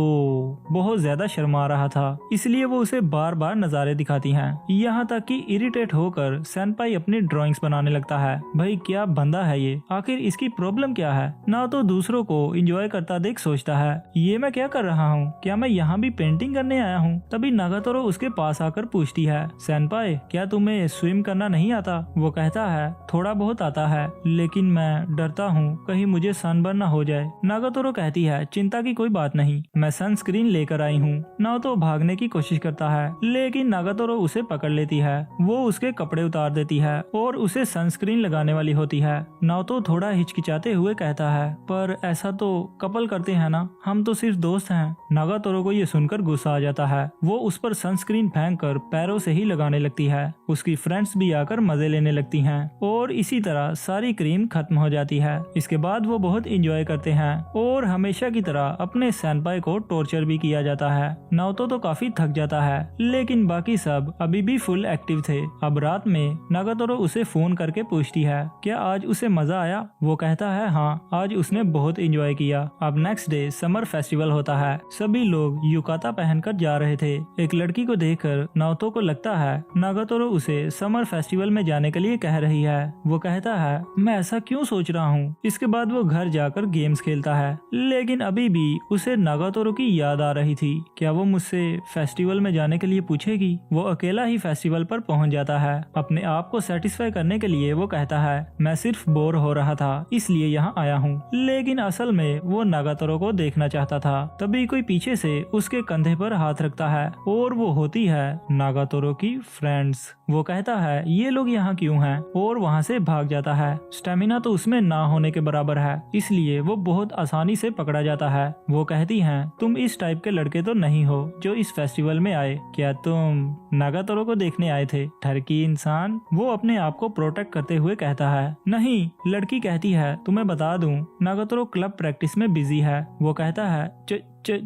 बहुत ज्यादा शर्मा रहा था, इसलिए वो उसे बार बार नजारे दिखाती हैं। यहाँ तक कि इरिटेट होकर सेनपाई अपनी ड्राइंग्स बनाने लगता है। भाई क्या बंदा है ये, आखिर इसकी प्रॉब्लम क्या है। नाओतो दूसरों को एंजॉय करता देख सोचता है ये मैं क्या कर रहा हूँ, क्या मैं यहाँ भी पेंटिंग करने आया हूँ। तभी नागातोरो उसके पास आकर पूछती है सेनपाई क्या तुम्हें स्विम करना नहीं आता। वो कहता है थोड़ा बहुत आता है, लेकिन मैं डरता हूँ कहीं मुझे सनबर्न न हो जाए। नागातोरो कहती है चिंता की कोई बात नहीं, मैं सनस्क्रीन लेकर आई हूँ। नाओतो भागने की कोशिश करता है, लेकिन नागातोरो उसे पकड़ लेती है। वो उसके कपड़े उतार देती है और उसे सनस्क्रीन लगाने वाली होती है। नाओतो थोड़ा हिचकिचाते हुए कहता है पर ऐसा तो कपल करते हैं ना, हम तो सिर्फ दोस्त हैं। नागातोरो को ये सुनकर गुस्सा आ जाता है। वो उस पर सनस्क्रीन फेंक कर पैरों से ही लगाने लगती है। उसकी फ्रेंड्स भी आकर मजे लेने लगती हैं और इसी तरह सारी क्रीम खत्म हो जाती है। इसके बाद वो बहुत एंजॉय करते हैं और हमेशा की तरह अपने सेनपाई को टॉर्चर भी किया जाता है। नाओतो तो काफी थक जाता है, लेकिन बाकी सब अभी भी फुल एक्टिव थे। अब रात में नागातोरो उसे फोन करके पूछती है क्या आज उसे मजा आया। वो कहता है हाँ, आज उसने बहुत एंजॉय किया। अब नेक्स्ट डे समर फेस्टिवल होता है। सभी लोग युकाता पहनकर जा रहे थे। एक लड़की को देखकर नाओतो को लगता है नागातोरो उसे समर फेस्टिवल में जाने के लिए कह रही है। वो कहता है मैं ऐसा क्यों सोच रहा हूँ। इसके बाद वो घर जाकर गेम्स खेलता है, लेकिन अभी भी उसे नागातोरो की याद आ रही थी। क्या वो मुझसे फेस्टिवल में जाने के लिए पूछेगी। वो अकेला ही फेस्टिवल पर पहुंच जाता है। अपने आप को सेटिस्फाई करने के लिए वो कहता है मैं सिर्फ बोर हो रहा था इसलिए यहाँ आया हूँ, लेकिन असल में वो नागातोरो को देखना चाहता था। तभी कोई पीछे से उसके कंधे पर हाथ रखता है और वो होती है नागातोरो की फ्रेंड्स। वो कहता है ये लोग यहाँ क्यों हैं और वहाँ से भाग जाता है। स्टेमिना तो उसमें ना होने के बराबर है, इसलिए वो बहुत आसानी से पकड़ा जाता है। वो कहती हैं तुम इस टाइप के लड़के तो नहीं हो जो इस फेस्टिवल में आए, क्या तुम नागातोरो को देखने आए थे? ठरकी इंसान वो अपने आप को प्रोटेक्ट करते हुए कहता है नहीं। लड़की कहती है तुम्हें बता दूं नागातोरो क्लब प्रैक्टिस में बिजी है। वो कहता है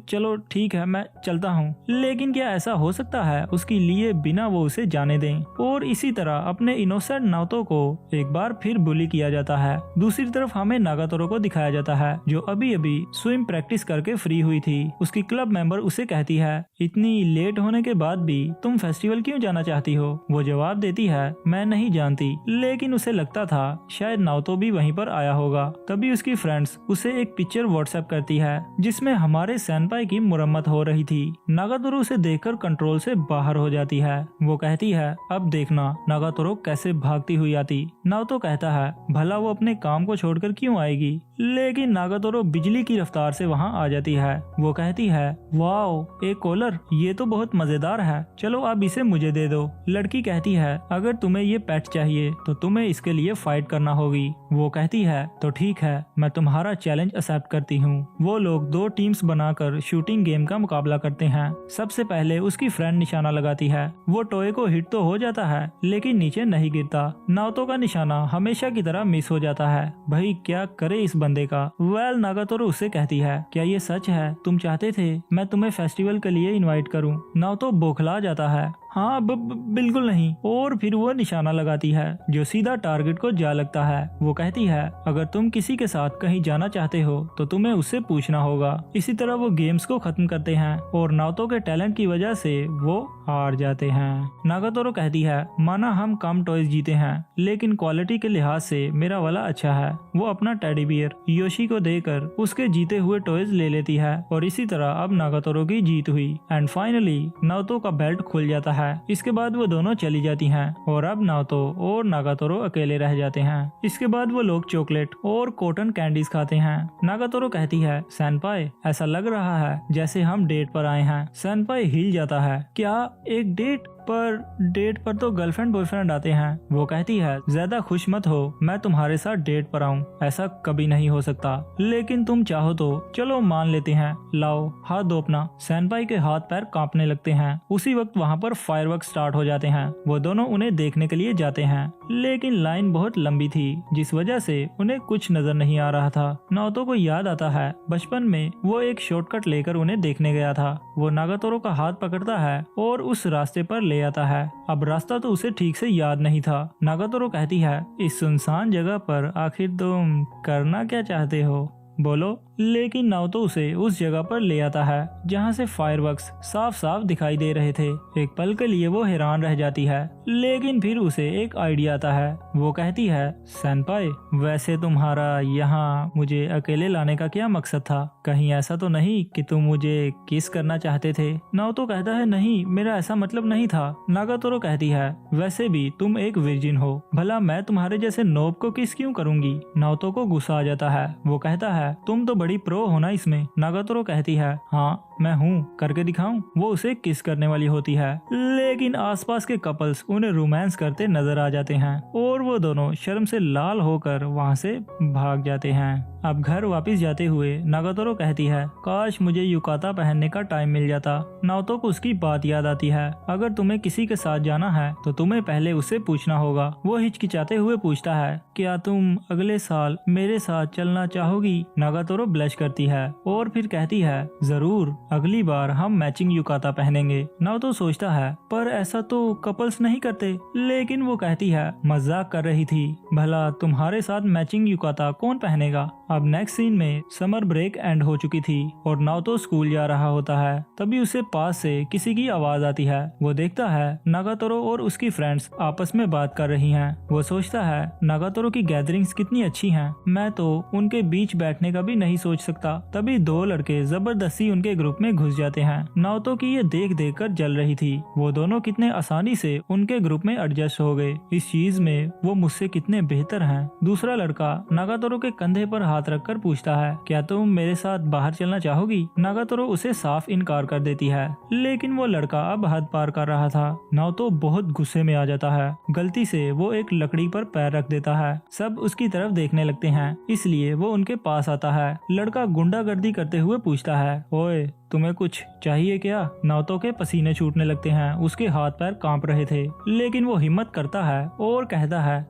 चलो ठीक है मैं चलता हूँ, लेकिन क्या ऐसा हो सकता है उसकी लिए बिना वो उसे जाने दें? और इसी तरह अपने इनोसेंट नाओतो को एक बार फिर बुली किया जाता है। दूसरी तरफ हमें नागातोरो को दिखाया जाता है जो अभी अभी स्विम प्रैक्टिस करके फ्री हुई थी। उसकी क्लब मेंबर उसे कहती है इतनी लेट होने के बाद भी तुम फेस्टिवल क्यों जाना चाहती हो? वो जवाब देती है मैं नहीं जानती, लेकिन उसे लगता था शायद नाओतो भी वहीं पर आया होगा। तभी उसकी फ्रेंड्स उसे एक पिक्चर व्हाट्सएप करती है जिसमें हमारे सेनपाई की मुरम्मत हो रही थी। नागातोरो उसे देखकर कंट्रोल से बाहर हो जाती है। वो कहती है अब देखना नागातोरो कैसे भागती हुई आती। नाओतो कहता है भला वो अपने काम को छोड़कर क्यों आएगी, लेकिन नागातोरो बिजली की रफ्तार से वहाँ आ जाती है। वो कहती है वाओ एक कॉलर, ये तो बहुत मजेदार है, चलो अब इसे मुझे दे दो। लड़की कहती है अगर तुम्हें ये पेट चाहिए तो तुम्हें इसके लिए फाइट करना होगी। वो कहती है तो ठीक है मैं तुम्हारा चैलेंज एक्सेप्ट करती हूँ। वो लोग 2 टीम्स बनाकर शूटिंग गेम का मुकाबला करते हैं। सबसे पहले उसकी फ्रेंड निशाना लगाती है। वो टोए को हिट तो हो जाता है लेकिन नीचे नहीं गिरता। नाओतो का निशाना हमेशा की तरह मिस हो जाता है। भाई क्या करे इस बंदे का। वेल नागातोरो उससे कहती है क्या ये सच है? तुम चाहते थे मैं तुम्हें फेस्टिवल के लिए इनवाइट करूं? नाओतो बौखला जाता है हाँ बिल्कुल नहीं। और फिर वो निशाना लगाती है जो सीधा टारगेट को जा लगता है। वो कहती है अगर तुम किसी के साथ कहीं जाना चाहते हो तो तुम्हें उससे पूछना होगा। इसी तरह वो गेम्स को खत्म करते हैं और नाओतो के टैलेंट की वजह से वो हार जाते हैं। नागातोरो कहती है माना हम कम टॉयज जीते हैं लेकिन क्वालिटी के लिहाज से मेरा वाला अच्छा है। वो अपना टेडी बियर योशी को देकर उसके जीते हुए टॉयज ले लेती है और इसी तरह अब नागातोरो की जीत हुई एंड फाइनली नाओतो का बेल्ट खुल जाता है। इसके बाद वो दोनों चली जाती हैं और अब नाओतो और नागातोरो अकेले रह जाते हैं। इसके बाद वो लोग चॉकलेट और कॉटन कैंडीज खाते हैं। नागातोरो कहती है सेनपाई ऐसा लग रहा है जैसे हम डेट पर आए हैं। सेनपाई हिल जाता है क्या एक डेट पर तो गर्लफ्रेंड बॉयफ्रेंड आते हैं। वो कहती है ज्यादा खुश मत हो, मैं तुम्हारे साथ डेट पर आऊं ऐसा कभी नहीं हो सकता, लेकिन तुम चाहो तो चलो मान लेते हैं, लाओ हाथ दो अपना। सेनपाई के हाथ पैर कांपने लगते हैं। उसी वक्त वहाँ पर फायरवर्क स्टार्ट हो जाते हैं। वो दोनों उन्हें देखने के लिए जाते हैं लेकिन लाइन बहुत लंबी थी जिस वजह से उन्हें कुछ नजर नहीं आ रहा था। नाओतो को याद आता है बचपन में वो एक शॉर्टकट लेकर उन्हें देखने गया था। वो नागातोरो का हाथ पकड़ता है और उस रास्ते पर ले आता है। अब रास्ता तो उसे ठीक से याद नहीं था। नागातोरो कहती है इस सुनसान जगह पर आखिर तुम करना क्या चाहते हो, बोलो। लेकिन नाओतो उसे उस जगह पर ले आता है जहाँ से फायरवर्क्स साफ साफ दिखाई दे रहे थे। एक पल के लिए वो हैरान रह जाती है लेकिन फिर उसे एक आइडिया आता है। वो कहती है सेनपाई वैसे तुम्हारा यहाँ मुझे अकेले लाने का क्या मकसद था? कहीं ऐसा तो नहीं कि तुम मुझे किस करना चाहते थे? नाओतो कहता है नहीं मेरा ऐसा मतलब नहीं था। नागातोरो कहती है वैसे भी तुम एक वर्जिन हो, भला मैं तुम्हारे जैसे नोब को किस क्यों करूंगी? नाओतो को गुस्सा आ जाता है। वो कहता है तुम तो बड़ी प्रो हो ना इसमें। नागातोरो कहती है हाँ मैं हूँ, करके दिखाऊं? वो उसे किस करने वाली होती है लेकिन आसपास के कपल्स उन्हें रोमांस करते नजर आ जाते हैं और वो दोनों शर्म से लाल होकर वहाँ से भाग जाते हैं। अब घर वापस जाते हुए नागातोरो कहती है काश मुझे युकाता पहनने का टाइम मिल जाता। नाओतो को उसकी बात याद आती है अगर तुम्हें किसी के साथ जाना है तो तुम्हें पहले उससे पूछना होगा। वो हिचकिचाते हुए पूछता है क्या तुम अगले साल मेरे साथ चलना चाहोगी? नागातोरो ब्लश करती है और फिर कहती है जरूर, अगली बार हम मैचिंग युकाता पहनेंगे। नाओतो सोचता है पर ऐसा तो कपल्स नहीं करते, लेकिन वो कहती है मजाक कर रही थी, भला तुम्हारे साथ मैचिंग युकाता कौन पहनेगा? अब नेक्स्ट सीन में समर ब्रेक एंड हो चुकी थी और नाओतो स्कूल जा रहा होता है। तभी उसे पास से किसी की आवाज आती है। वो देखता है नागातोरो और उसकी फ्रेंड्स आपस में बात कर रही हैं। वो सोचता है नागातोरो की गैदरिंग्स कितनी अच्छी हैं, मैं तो उनके बीच बैठने का भी नहीं सोच सकता। तभी 2 लड़के जबरदस्ती उनके ग्रुप में घुस जाते हैं। नाओतो की ये देख देख कर जल रही थी, वो दोनों कितने आसानी से उनके ग्रुप में एडजस्ट हो गए। इस चीज में वो मुझसे कितने बेहतर हैं। दूसरा लड़का नागातोरो के कंधे पर हाथ रखकर पूछता है, क्या तुम मेरे साथ बाहर चलना चाहोगी? नागातोरो उसे साफ इनकार कर देती है, लेकिन वो लड़का अब हद पार कर रहा था। नाओतो बहुत गुस्से में आ जाता है। गलती से वो एक लकड़ी पर पैर रख देता है। सब उसकी तरफ देखने लगते हैं, इसलिए वो उनके पास आता है। लड़का गुंडागर्दी करते हुए पूछता है, ओए तुम्हें कुछ चाहिए क्या? नाओतो के पसीने छूटने लगते हैं, उसके हाथ पैर कांप रहे थे, लेकिन वो हिम्मत करता है और कहता है,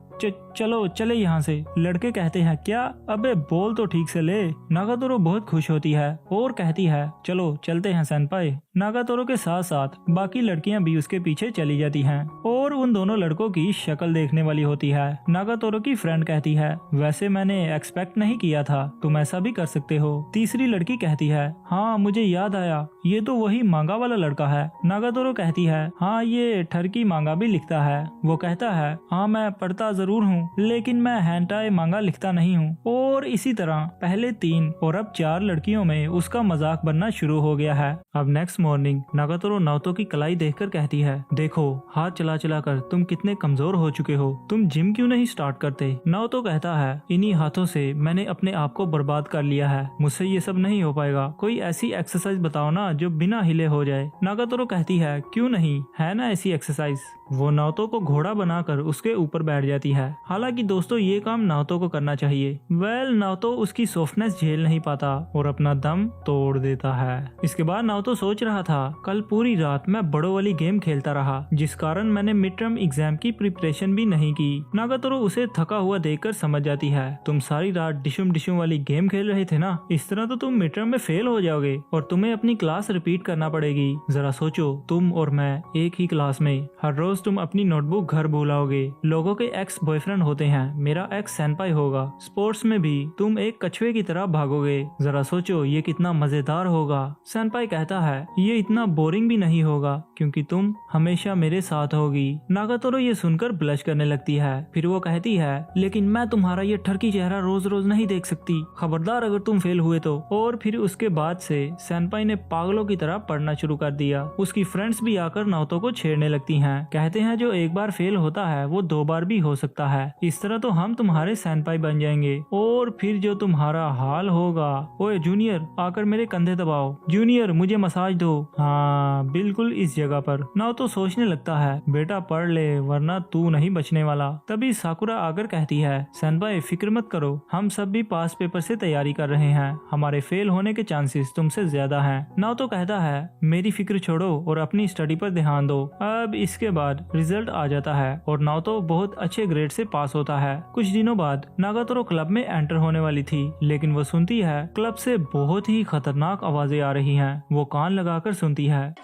चलो चले यहाँ से। लड़के कहते हैं, क्या? अबे बोल तो ठीक से ले। नागातोरो बहुत खुश होती है और कहती है, चलो चलते हैं सेनपाई। नागातोरो के साथ साथ बाकी लड़कियां भी उसके पीछे चली जाती हैं और उन दोनों लड़कों की शक्ल देखने वाली होती है। नागातोरो की फ्रेंड कहती है, वैसे मैंने एक्सपेक्ट नहीं किया था, तुम ऐसा भी कर सकते हो। तीसरी लड़की कहती है, हाँ मुझे याद आया, ये तो वही मांगा वाला लड़का है। नागातोरो कहती है, हाँ ये ठरकी मांगा भी लिखता है। वो कहता है, हाँ मैं पढ़ता जरूर हूँ, लेकिन मैं हेंटाई मांगा लिखता नहीं हूँ। और इसी तरह पहले 3 और अब 4 लड़कियों में उसका मजाक बनना शुरू हो गया है। अब नेक्स्ट मॉर्निंग नागातोरो नाओतो की कलाई देखकर कहती है, देखो हाथ चला चला कर तुम कितने कमजोर हो चुके हो, तुम जिम क्यों नहीं स्टार्ट करते? नाओतो कहता है, इन्हीं हाथों से मैंने अपने आप को बर्बाद कर लिया है, मुझसे ये सब नहीं हो पाएगा, कोई ऐसी एक्सरसाइज बताओ ना जो बिना हिले हो जाए। नागातोरो कहती है, क्यों नहीं, है ना ऐसी एक्सरसाइज। वो नाओतो को घोड़ा बनाकर उसके ऊपर बैठ जाती है। हालांकि दोस्तों ये काम नाओतो को करना चाहिए। नाओतो उसकी सॉफ्टनेस झेल नहीं पाता और अपना दम तोड़ देता है। इसके बाद नाओतो सोच रहा था, कल पूरी रात मैं बड़ों वाली गेम खेलता रहा, जिस कारण मैंने मिड टर्म एग्जाम की प्रिपरेशन भी नहीं की। नागातोरो उसे थका हुआ देखकर समझ जाती है, तुम सारी रात डिशुम डिशुम वाली गेम खेल रहे थे ना, इस तरह तो तुम मिड टर्म में फेल हो जाओगे और तुम्हें अपनी क्लास रिपीट करना पड़ेगी। जरा सोचो, तुम और मैं एक ही क्लास में, हर रोज तुम अपनी नोटबुक घर भूलाओगे, लोगों के एक्स बॉयफ्रेंड होते हैं, मेरा एक्स सेनपाई होगा, स्पोर्ट्स में भी तुम एक कछुए की तरह भागोगे, जरा सोचो ये कितना मजेदार होगा। सेनपाई कहता है, ये इतना बोरिंग भी नहीं होगा क्योंकि तुम हमेशा मेरे साथ होगी। नागातोरो ये सुनकर ब्लश करने लगती है। फिर वो कहती है, लेकिन मैं तुम्हारा ये ठरकी चेहरा रोज रोज नहीं देख सकती, खबरदार अगर तुम फेल हुए तो। और फिर उसके बाद से सेनपाई ने पागलों की तरह पढ़ना शुरू कर दिया। उसकी फ्रेंड्स भी आकर नाओतो को छेड़ने लगती हैं, कहते हैं जो एक बार फेल होता है वो 2 बार भी हो सकता है, इस तरह तो हम तुम्हारे सेनपाई बन जाएंगे और फिर जो तुम्हारा हाल होगा। ओए जूनियर आकर मेरे कंधे दबाओ, जूनियर मुझे मसाज दो, हाँ बिल्कुल इस जगह पर। नाओतो सोचने लगता है, बेटा पढ़ ले वरना तू नहीं बचने वाला। तभी साकुरा आकर कहती है, सेनपाई फिक्र मत करो, हम सब भी पास पेपर से तैयारी कर रहे हैं, हमारे फेल होने के चांसेस तुमसे ज्यादा हैं। नाओतो कहता है, मेरी फिक्र छोड़ो और अपनी स्टडी पर ध्यान दो। अब इसके बाद रिजल्ट आ जाता है और नाओतो बहुत अच्छे ग्रेड से पास होता है। कुछ दिनों बाद नागातोरो क्लब में एंटर होने वाली थी, लेकिन वो सुनती है क्लब से बहुत ही खतरनाक आवाजें आ रही हैं। वो कान लगाकर सुनती है।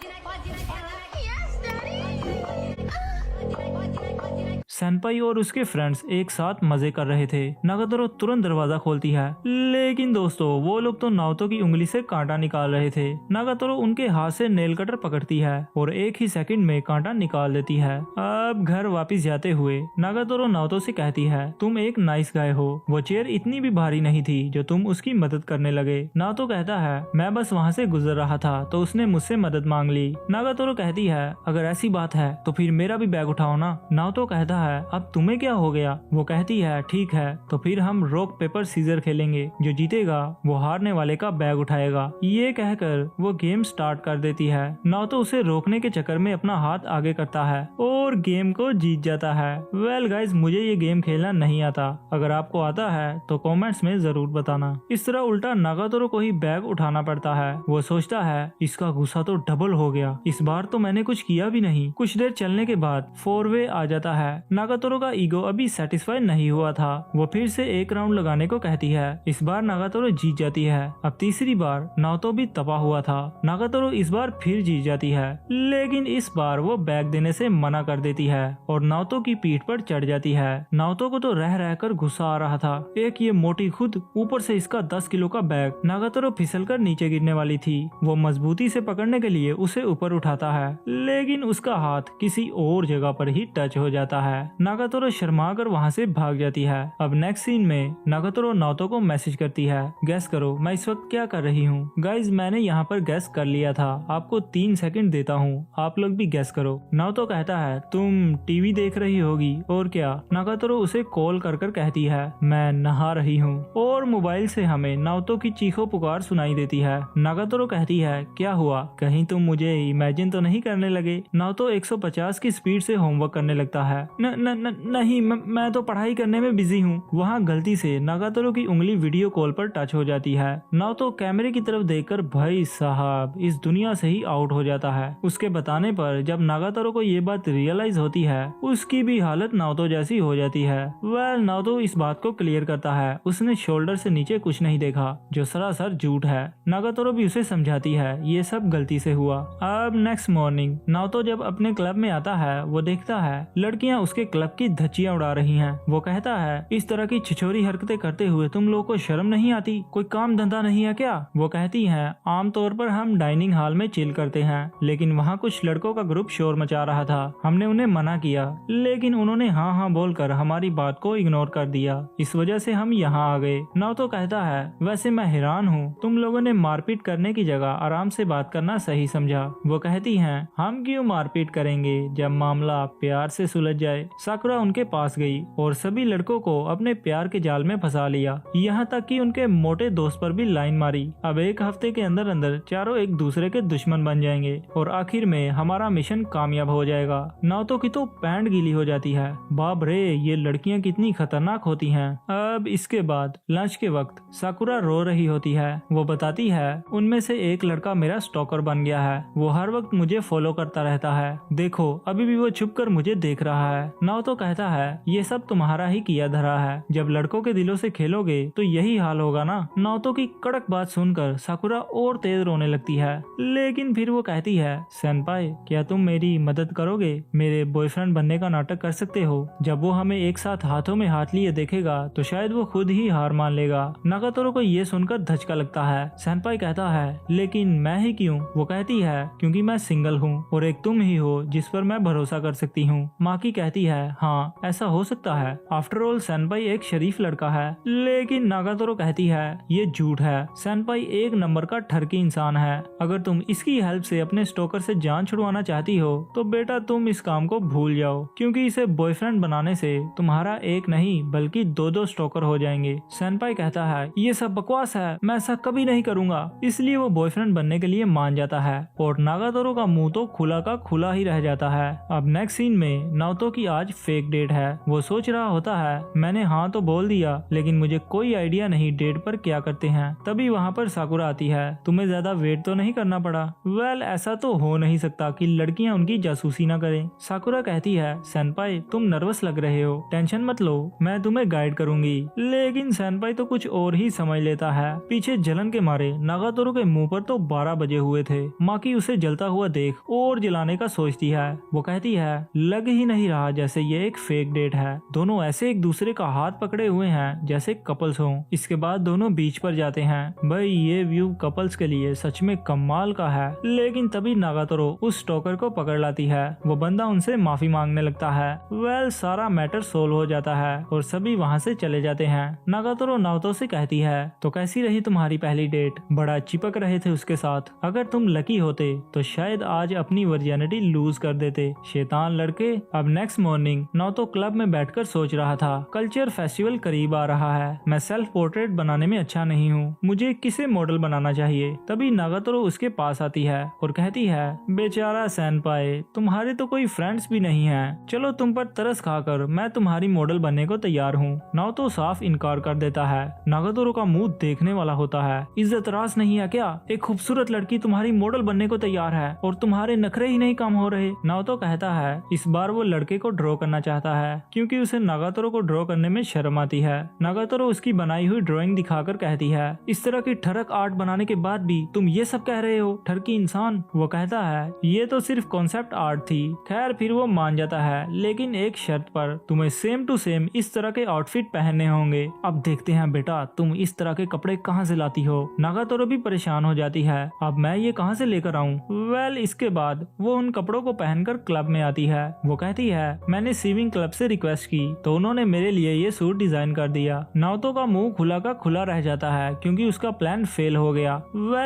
सेनपाई और उसके फ्रेंड्स एक साथ मजे कर रहे थे। नागातोरो तुरंत दरवाजा खोलती है, लेकिन दोस्तों वो लोग तो नाओतो की उंगली से कांटा निकाल रहे थे। नागातोरो उनके हाथ से नेल कटर पकड़ती है और एक ही सेकंड में कांटा निकाल देती है। अब घर वापस जाते हुए नागातोरो नाओतो से कहती है, तुम एक नाइस गाय हो, वो चेयर इतनी भी भारी नहीं थी जो तुम उसकी मदद करने लगे। नाओतो कहता है, मैं बस वहाँ से गुजर रहा था तो उसने मुझसे मदद मांग ली। नागातोरो कहती है, अगर ऐसी बात है तो फिर मेरा भी बैग उठाओ ना। नाओतो कहता है, अब तुम्हें क्या हो गया? वो कहती है, ठीक है तो फिर हम रॉक पेपर सीजर खेलेंगे, जो जीतेगा वो हारने वाले का बैग उठाएगा। ये कहकर वो गेम स्टार्ट कर देती है। नाओतो उसे रोकने के चक्कर में अपना हाथ आगे करता है और गेम को जीत जाता है। वेल गाइज, मुझे ये गेम खेलना नहीं आता, अगर आपको आता है तो कमेंट्स में जरूर बताना। इस तरह उल्टा नागातोरो को ही बैग उठाना पड़ता है। वो सोचता है, इसका गुस्सा तो डबल हो गया, इस बार तो मैंने कुछ किया भी नहीं। कुछ देर चलने के बाद 4-वे आ जाता है। नागातोरो का ईगो अभी सेटिस्फाई नहीं हुआ था, वो फिर से एक राउंड लगाने को कहती है। इस बार नागातोरो जीत जाती है। अब तीसरी बार नाओतो भी तपा हुआ था। नागातोरो इस बार फिर जीत जाती है, लेकिन इस बार वो बैग देने से मना कर देती है और नाओतो की पीठ पर चढ़ जाती है। नाओतो को तो रह रहकर गुस्सा आ रहा था, एक ये मोटी खुद, ऊपर से इसका 10 किलो का बैग। नागातोरो फिसलकर नीचे गिरने वाली थी। वो मजबूती से पकड़ने के लिए उसे ऊपर उठाता है, लेकिन उसका हाथ किसी और जगह पर ही टच हो जाता है। नागातोरो शर्मा कर वहाँ से भाग जाती है। अब नेक्स्ट सीन में नागातोरो नाओतो को मैसेज करती है, गैस करो मैं इस वक्त क्या कर रही हूँ। गाइज मैंने यहाँ पर गैस कर लिया था, आपको 3 सेकंड देता हूँ, आप लोग भी गैस करो। नाओतो कहता है तुम टीवी देख रही होगी और क्या। नागातोरो उसे कॉल कर कर कहती है मैं नहा रही हूँ और मोबाइल से हमें नाओतो की चीखो पुकार सुनाई देती है। नागातोरो कहती है क्या हुआ, कहीं तुम मुझे इमेजिन तो नहीं करने लगे। नाओतो 150 की स्पीड से होमवर्क करने लगता है। नहीं मैं तो पढ़ाई करने में बिजी हूँ। वहाँ गलती से नागातोरो की उंगली वीडियो कॉल पर टच हो जाती है। नाओतो कैमरे की तरफ देखकर भाई साहब इस दुनिया से ही आउट हो जाता है। उसके बताने पर जब नागातोरो को ये बात रियलाइज होती है उसकी भी हालत नाओतो जैसी हो जाती है। वेल नाओतो इस बात को क्लियर करता है, उसने शोल्डर से नीचे कुछ नहीं देखा, जो सरासर झूठ है। नागातोरो भी उसे समझाती है ये सब गलती से हुआ। अब नेक्स्ट मॉर्निंग नाओतो जब अपने क्लब में आता है वो देखता है लड़कियां उसके क्लब की धज्जियां उड़ा रही हैं। वो कहता है इस तरह की छिछोरी हरकतें करते हुए तुम लोगों को शर्म नहीं आती, कोई काम धंधा नहीं है क्या। वो कहती है आमतौर पर हम डाइनिंग हॉल में चिल करते हैं, लेकिन वहाँ कुछ लड़कों का ग्रुप शोर मचा रहा था, हमने उन्हें मना किया लेकिन उन्होंने हाँ हाँ बोलकर हमारी बात को इग्नोर कर दिया, इस वजह से हम यहाँ आ गए। नाओतो कहता है वैसे मैं हैरान हूँ, तुम लोगों ने मारपीट करने की जगह आराम से बात करना सही समझा। वो कहती हैं हम क्यों मारपीट करेंगे जब मामला प्यार से सुलझ जाए। साकुरा उनके पास गई और सभी लड़कों को अपने प्यार के जाल में फंसा लिया, यहाँ तक कि उनके मोटे दोस्त पर भी लाइन मारी। अब 1 हफ्ते के अंदर अंदर चारों एक दूसरे के दुश्मन बन जाएंगे और आखिर में हमारा मिशन कामयाब हो जाएगा। नाओतो की तो पैंट गीली हो जाती है, बाप रे ये लड़कियां कितनी खतरनाक होती हैं। अब इसके बाद लंच के वक्त साकुरा रो रही होती है। वो बताती है उनमें से एक लड़का मेरा स्टॉकर बन गया है, वो हर वक्त मुझे फॉलो करता रहता है, देखो अभी भी वो छुप कर मुझे देख रहा है। नाओतो कहता है ये सब तुम्हारा ही किया धरा है, जब लड़कों के दिलों से खेलोगे तो यही हाल होगा ना। नाओतो की कड़क बात सुनकर साकुरा और तेज रोने लगती है, लेकिन फिर वो कहती है सेनपाई क्या तुम मेरी मदद करोगे, मेरे बॉयफ्रेंड बनने का नाटक कर सकते हो। जब वो हमें एक साथ हाथों में हाथ लिए देखेगा तो शायद वो खुद ही हार मान लेगा। नागातोरो को ये सुनकर धचका लगता है। सेनपाई कहता है लेकिन मैं ही क्यों। वो कहती है क्योंकि मैं सिंगल हूँ और एक तुम ही हो जिस पर मैं भरोसा कर सकती हूँ। माकी कहती है हाँ ऐसा हो सकता है, आफ्टर ऑल सेनपाई एक शरीफ लड़का है। लेकिन नागातोरो कहती है ये झूठ है, सेनपाई एक नंबर का ठरकी इंसान है, अगर तुम इसकी हेल्प से अपने स्टोकर से जान छुड़वाना चाहती हो तो बेटा तुम इस काम को भूल जाओ, क्योंकि इसे बॉयफ्रेंड बनाने से तुम्हारा एक नहीं बल्कि 2 स्टोकर हो जाएंगे। सेनपाई कहता है ये सब बकवास है, मैं ऐसा कभी नहीं करूंगा। इसलिए वो बॉयफ्रेंड बनने के लिए मान जाता है और नागातोरो का मुंह तो खुला का खुला ही रह जाता है। अब नेक्स्ट सीन में नाओतो की आज फेक डेट है। वो सोच रहा होता है मैंने हाँ तो बोल दिया लेकिन मुझे कोई आइडिया नहीं डेट पर क्या करते हैं। तभी वहाँ पर साकुरा आती है, तुम्हें ज्यादा वेट तो नहीं करना पड़ा। वेल ऐसा तो हो नहीं सकता कि लड़कियां उनकी जासूसी न करें। साकुरा कहती है सेनपाई तुम नर्वस लग रहे हो, टेंशन मत लो मैं तुम्हें गाइड करूंगी। लेकिन सेनपाई तो कुछ और ही समझ लेता है। पीछे जलन के मारे नागातोरो के मुंह पर तो 12 बजे हुए थे। माकी उसे जलता हुआ देख और जलाने का सोचती है। वो कहती है लग ही नहीं रहा जैसे ये एक फेक डेट है, दोनों ऐसे एक दूसरे का हाथ पकड़े हुए हैं जैसे कपल्स हों। इसके बाद दोनों बीच पर जाते हैं। भाई ये व्यू कपल्स के लिए सच में कमाल का है। लेकिन तभी नागातोरो उस स्टोकर को पकड़ लाती है। वो बंदा उनसे माफी मांगने लगता है। वेल सारा मैटर सोल्व हो जाता है और सभी वहाँ से चले जाते हैं। नागातोरो नाओतो से कहती है तो कैसी रही तुम्हारी पहली डेट, बड़ा चिपक रहे थे उसके साथ, अगर तुम लकी होते तो शायद आज अपनी वर्जिनिटी लूज कर देते, शैतान लड़के। अब नेक्स्ट मॉर्निंग नाओतो क्लब में बैठकर सोच रहा था कल्चर फेस्टिवल करीब आ रहा है, मैं सेल्फ पोर्ट्रेट बनाने में अच्छा नहीं हूँ, मुझे किसे मॉडल बनाना चाहिए। तभी नागातोरो उसके पास आती है और कहती है बेचारा सेनपाई तुम्हारे तो कोई फ्रेंड्स भी नहीं है, चलो तुम पर तरस खाकर मैं तुम्हारी मॉडल बनने को तैयार हूँ। नाओतो साफ इनकार कर देता है। नागातोरो का मुंह देखने वाला होता है, इज्जत रास नहीं है क्या, एक खूबसूरत लड़की तुम्हारी मॉडल बनने को तैयार है और तुम्हारे नखरे ही नहीं काम हो रहे। नाओतो कहता है इस बार वो लड़के को ड्रॉ करना चाहता है क्योंकि उसे नागातोरो को ड्रॉ करने में शर्म आती है। नागातोरो उसकी बनाई हुई ड्राइंग दिखाकर कहती है इस तरह की ठरक आर्ट बनाने के बाद भी तुम ये सब कह रहे हो ठरकी इंसान। वो कहता है ये तो सिर्फ कॉन्सेप्ट आर्ट थी। खैर फिर वो मान जाता है लेकिन एक शर्त पर, तुम्हें सेम टू सेम इस तरह के आउटफिट पहनने होंगे। अब देखते हैं बेटा तुम इस तरह के कपड़े कहाँ से लाती हो। नागातोरो भी परेशान हो जाती है, अब मैं ये कहाँ से लेकर आऊँ। वेल इसके बाद वो उन कपड़ों को पहनकर क्लब में आती है। वो कहती है मैंने स्विमिंग क्लब से रिक्वेस्ट की तो उन्होंने मेरे लिए ये सूट डिजाइन कर दिया। नाओतो का मुंह खुला का खुला रह जाता है क्योंकि उसका प्लान फेल हो गया।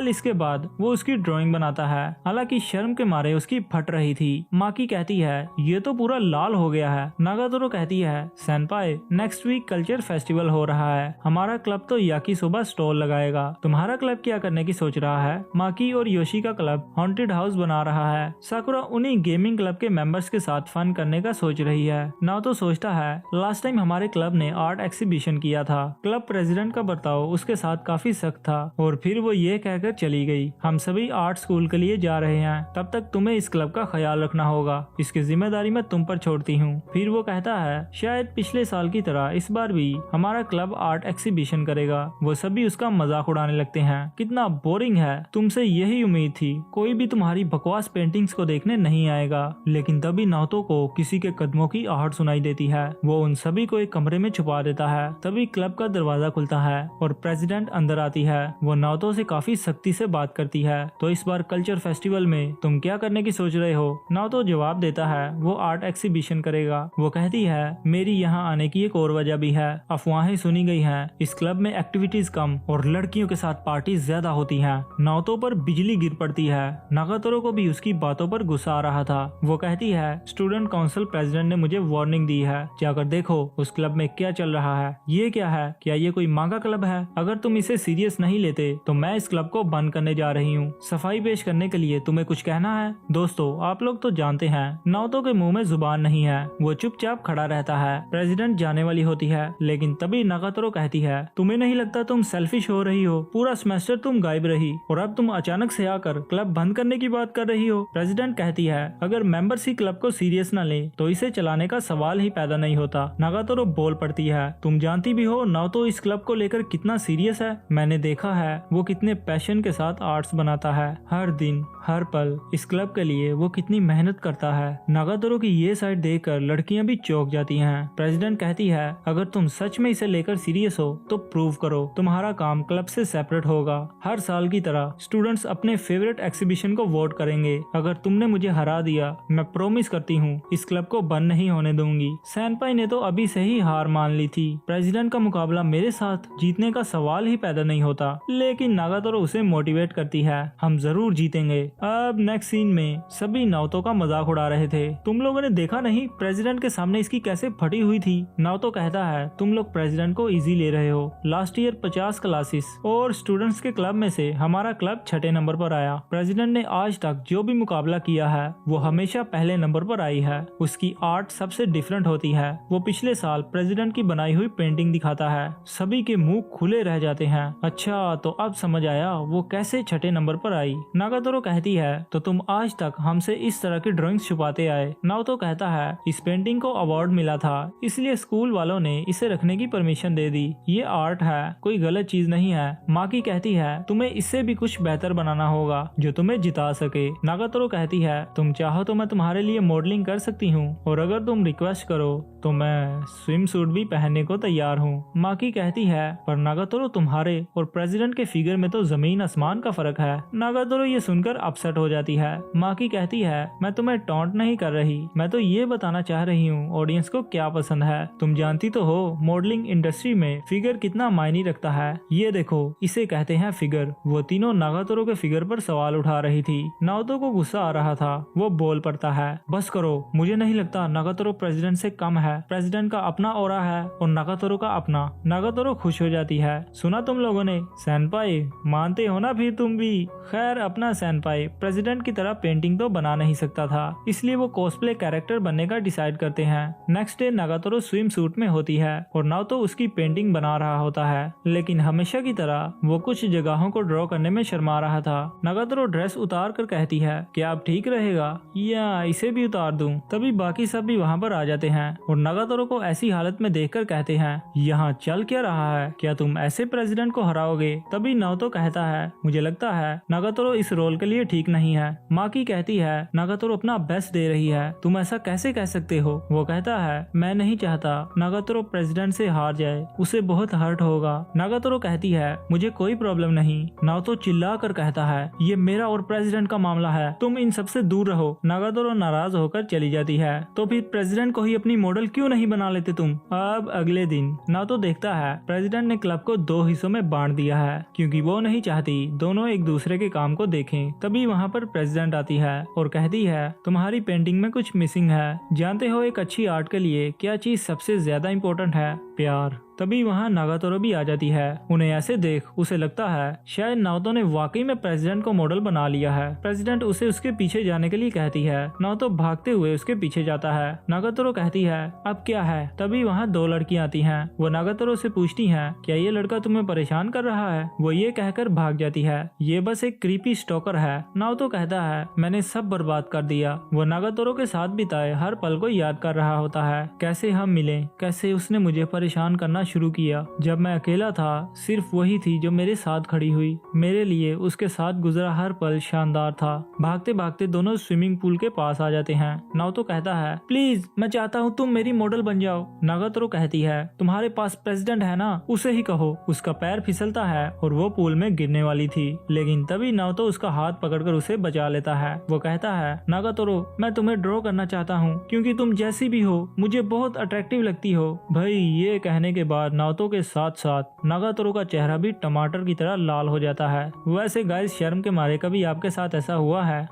इसके बाद वो उसकी ड्राइंग बनाता है, हालांकि शर्म के मारे उसकी फट रही थी। माकी कहती है ये तो पूरा लाल हो गया है। नागातोरो कहती है सेनपाई, नेक्स्ट वीक कल्चर फेस्टिवल हो रहा है, हमारा क्लब तो याकीसोबा स्टॉल लगाएगा, तुम्हारा क्लब क्या करने की सोच रहा है? माकी और योशी का क्लब हॉन्टेड हाउस बना रहा है। साकुरा उन्हीं गेमिंग क्लब के मेंबर्स के साथ फन करने का सोच रही है। नाओतो सोचता है लास्ट टाइम हमारे क्लब ने आर्ट एग्जीबिशन किया था, क्लब प्रेसिडेंट का बर्ताव उसके साथ काफी सख्त था और फिर वो ये कहकर चली गई हम सभी आर्ट स्कूल के लिए जा रहे हैं, तब तक तुम्हें इस क्लब का ख्याल रखना होगा, इसकी जिम्मेदारी मैं तुम पर छोड़ती हूँ। फिर वो कहता है शायद पिछले साल की तरह इस बार भी हमारा क्लब आर्ट एग्जीबिशन करेगा। वो सभी उसका मजाक उड़ाने लगते हैं, कितना बोरिंग है, तुमसे यही उम्मीद थी, कोई भी तुम्हारी बकवास पेंटिंग्स को देखने नहीं आएगा। लेकिन तभी नाओतो को किसी के कदमों की आहट सुनाई देती है। वो उन सभी को एक कमरे में छुपा देता है। तभी क्लब का दरवाजा खुलता है और प्रेसिडेंट अंदर आती है। वो नाओतो से काफी सख्ती से बात करती है, तो इस बार कल्चर फेस्टिवल में तुम क्या करने की सोच रहे हो? नाओतो जवाब देता है वो आर्ट एग्जीबिशन करेगा। वो कहती है मेरी यहाँ आने की एक और वजह भी है, अफवाहें सुनी गई हैं, इस क्लब में एक्टिविटीज कम और लड़कियों के साथ पार्टी ज्यादा होती हैं। नाओतो पर बिजली गिर पड़ती है। नागातोरो को भी उसकी बातों पर गुस्सा आ रहा था। वो कहती है स्टूडेंट काउंसिल प्रेसिडेंट ने मुझे वार्निंग दी है, जाकर देखो उस क्लब में क्या चल रहा है। ये क्या है? क्या ये कोई मांगा क्लब है? अगर तुम इसे सीरियस नहीं लेते तो मैं इस क्लब को बंद करने जा रही हूँ। सफाई पेश करने के लिए तुम्हें कुछ कहना है? दोस्तों आप लोग तो जानते हैं नाओतो के मुंह में जुबान नहीं है, वो चुपचाप खड़ा रहता है। प्रेसिडेंट जाने वाली होती है, लेकिन तभी नागातोरो कहती है तुम्हें नहीं लगता तुम सेल्फिश हो रही हो? पूरा सेमेस्टर तुम गायब रही और अब तुम अचानक से आकर क्लब बंद करने की बात कर रही हो। प्रेसिडेंट कहती है अगर मेंबर्स ही क्लब को सीरियस न ले तो इसे चलाने का सवाल ही पैदा नहीं होता। नागातोरो बोल पड़ती है तुम जानती भी हो नाओतो इस क्लब को लेकर कितना सीरियस है, मैंने देखा है वो कितने पैशन के साथ आर्ट्स बनाता है, हर दिन हर पल इस क्लब के लिए वो कितनी मेहनत करता है। नागातोरो की ये साइड देखकर लड़कियां भी चौंक जाती हैं। प्रेसिडेंट कहती है अगर तुम सच में इसे लेकर सीरियस हो तो प्रूव करो, तुम्हारा काम क्लब से सेपरेट होगा। हर साल की तरह स्टूडेंट्स अपने फेवरेट एग्जीबिशन को वोट करेंगे। अगर तुमने मुझे हरा दिया मैं प्रॉमिस करती हूँ इस क्लब को बंद नहीं होने दूंगी। सैनपाई ने तो अभी से ही हार मान ली थी, प्रेसिडेंट का मुकाबला मेरे साथ जीतने का सवाल ही पैदा नहीं होता। लेकिन नागातोरो उसे मोटिवेट करती है हम जरूर जीतेंगे। अब नेक्स्ट सीन में सभी नाओतो का मजाक उड़ा रहे थे। तुम लोगों ने देखा नहीं प्रेसिडेंट के सामने इसकी कैसे फटी हुई थी? नाओतो कहता है तुम लोग प्रेसिडेंट को इजी ले रहे हो। लास्ट ईयर 50 क्लासेस और स्टूडेंट्स के क्लब में से हमारा क्लब 6 नंबर पर आया। प्रेसिडेंट ने आज तक जो भी मुकाबला किया है वो हमेशा पहले नंबर पर आई है। उसकी आर्ट सबसे डिफरेंट होती है। वो पिछले साल प्रेसिडेंट की बनाई हुई पेंटिंग दिखाता है, सभी के मुंह खुले रह जाते हैं। अच्छा तो अब समझ आया वो कैसे 6 नंबर पर आई। नागातोरो कहती है तो तुम आज तक हमसे इस तरह की ड्राइंग्स छुपाते आए। नाओतो कहता है इस पेंटिंग को अवार्ड मिला था इसलिए स्कूल वालों ने इसे रखने की परमिशन दे दी, ये आर्ट है कोई गलत चीज नहीं है। माकी कहती है तुम्हें इससे भी कुछ बेहतर बनाना होगा जो तुम्हें जिता सके। नागातोरो कहती है तुम चाहो तो मैं तुम्हारे लिए मॉडलिंग कर सकती हूँ और अगर तुम रिक्वेस्ट करो तो मैं स्विम सूट भी पहनने को तैयार हूँ। माकी कहती है पर नागातोरो तुम्हारे और प्रेसिडेंट के फिगर में तो जमीन आसमान का फर्क है। नागातोरो ये सुनकर अपसेट हो जाती है। माकी कहती है मैं तुम्हें टॉन्ट नहीं कर रही, मैं तो ये बताना चाह रही हूँ ऑडियंस को क्या पसंद है। तुम जानती तो हो मॉडलिंग इंडस्ट्री में फिगर कितना मायने रखता है। ये देखो इसे कहते हैं फिगर। वो तीनों नागातोरो के फिगर पर सवाल उठा रही थी। नाओतो को गुस्सा आ रहा था, वो बोल पड़ता है बस करो, मुझे नहीं लगता नागातोरो प्रेसिडेंट से कम है। प्रेसिडेंट का अपना ऑरा है और नागातोरो का अपना। नागातोरो खुश हो जाती है सुना तुम लोगों ने? सेनपाई मानते हो ना फिर तुम भी? खैर अपना सेनपाई प्रेसिडेंट की तरह पेंटिंग तो बना नहीं सकता था, इसलिए वो कॉस्प्ले कैरेक्टर बनने का डिसाइड करते हैं। नेक्स्ट डे नागातोरो स्विम सूट में होती है और नाओतो उसकी पेंटिंग बना रहा होता है, लेकिन हमेशा की तरह वो कुछ जगहों को ड्रॉ करने में शर्मा रहा था। नागातोरो ड्रेस उतार कर कहती है क्या अब ठीक रहेगा या इसे भी उतार दूं? तभी बाकी सब भी वहाँ पर आ जाते हैं और नागातोरो को ऐसी हालत में देखकर कहते हैं यहाँ चल क्या रहा है, क्या तुम ऐसे प्रेसिडेंट को हराओगे? तभी नाओतो कहता है मुझे लगता है नागातोरो इस रोल के लिए ठीक नहीं है। माकी कहती है नागातोरो अपना बेस्ट दे रही है, तुम ऐसा कैसे कह सकते हो? वो कहता है मैं नहीं चाहता नागातोरो प्रेसिडेंट से हार जाए, उसे बहुत हर्ट होगा। नागातोरो कहती है मुझे कोई प्रॉब्लम नहीं। नाओतो चिल्ला कर कहता है ये मेरा और प्रेसिडेंट का मामला है, तुम इन सबसे दूर रहो। नागातोरो नाराज होकर चली जाती है तो तो फिर प्रेसिडेंट को ही अपनी मॉडल क्यों नहीं बना लेते तुम। अब अगले दिन नाओतो देखता है प्रेसिडेंट ने क्लब को 2 हिस्सों में बांट दिया है, क्योंकि वो नहीं चाहती दोनों एक दूसरे के काम को देखें। तभी वहाँ पर प्रेसिडेंट आती है और कहती है तुम्हारी पेंटिंग में कुछ मिसिंग है। जानते हो एक अच्छी आर्ट के लिए क्या चीज सबसे ज्यादा इम्पोर्टेंट है? प्यार। तभी वहाँ नागातोरो भी आ जाती है। उन्हें ऐसे देख उसे लगता है शायद नाओतो ने वाकई में प्रेसिडेंट को मॉडल बना लिया है। प्रेसिडेंट उसे उसके पीछे जाने के लिए कहती है। नाओतो भागते हुए उसके पीछे जाता है। नागातोरो कहती है अब क्या है। तभी वहाँ 2 लड़कियाँ आती हैं। वो नागातोरो से पूछती हैं क्या ये लड़का तुम्हें परेशान कर रहा है। वो ये कहकर भाग जाती है ये बस एक क्रीपी स्टॉकर है। नाओतो कहता है मैंने सब बर्बाद कर दिया। वो नागातोरो के साथ बिताए हर पल को याद कर रहा होता है, कैसे हम मिले, कैसे उसने मुझे परेशान करना शुरू किया। जब मैं अकेला था सिर्फ वही थी जो मेरे साथ खड़ी हुई। मेरे लिए उसके साथ गुजरा हर पल शानदार था। भागते भागते दोनों स्विमिंग पूल के पास आ जाते हैं। नाओतो कहता है प्लीज मैं चाहता हूँ तुम मेरी मॉडल बन जाओ। नागातोरो कहती है तुम्हारे पास प्रेसिडेंट है ना, उसे ही कहो। उसका पैर फिसलता है और वो पूल में गिरने वाली थी, लेकिन तभी नाओतो उसका हाथ पकड़कर उसे बचा लेता है। वो कहता है नागातोरो मैं तुम्हें ड्रॉ करना चाहता हूँ क्योंकि तुम जैसी भी हो मुझे बहुत अट्रैक्टिव लगती हो। भाई ये कहने के बाद नाओतो के साथ साथ नागातोरो का चेहरा भी टमाटर की तरह लाल हो जाता है। वैसे गाइस शर्म के मारे कभी आपके साथ ऐसा हुआ है?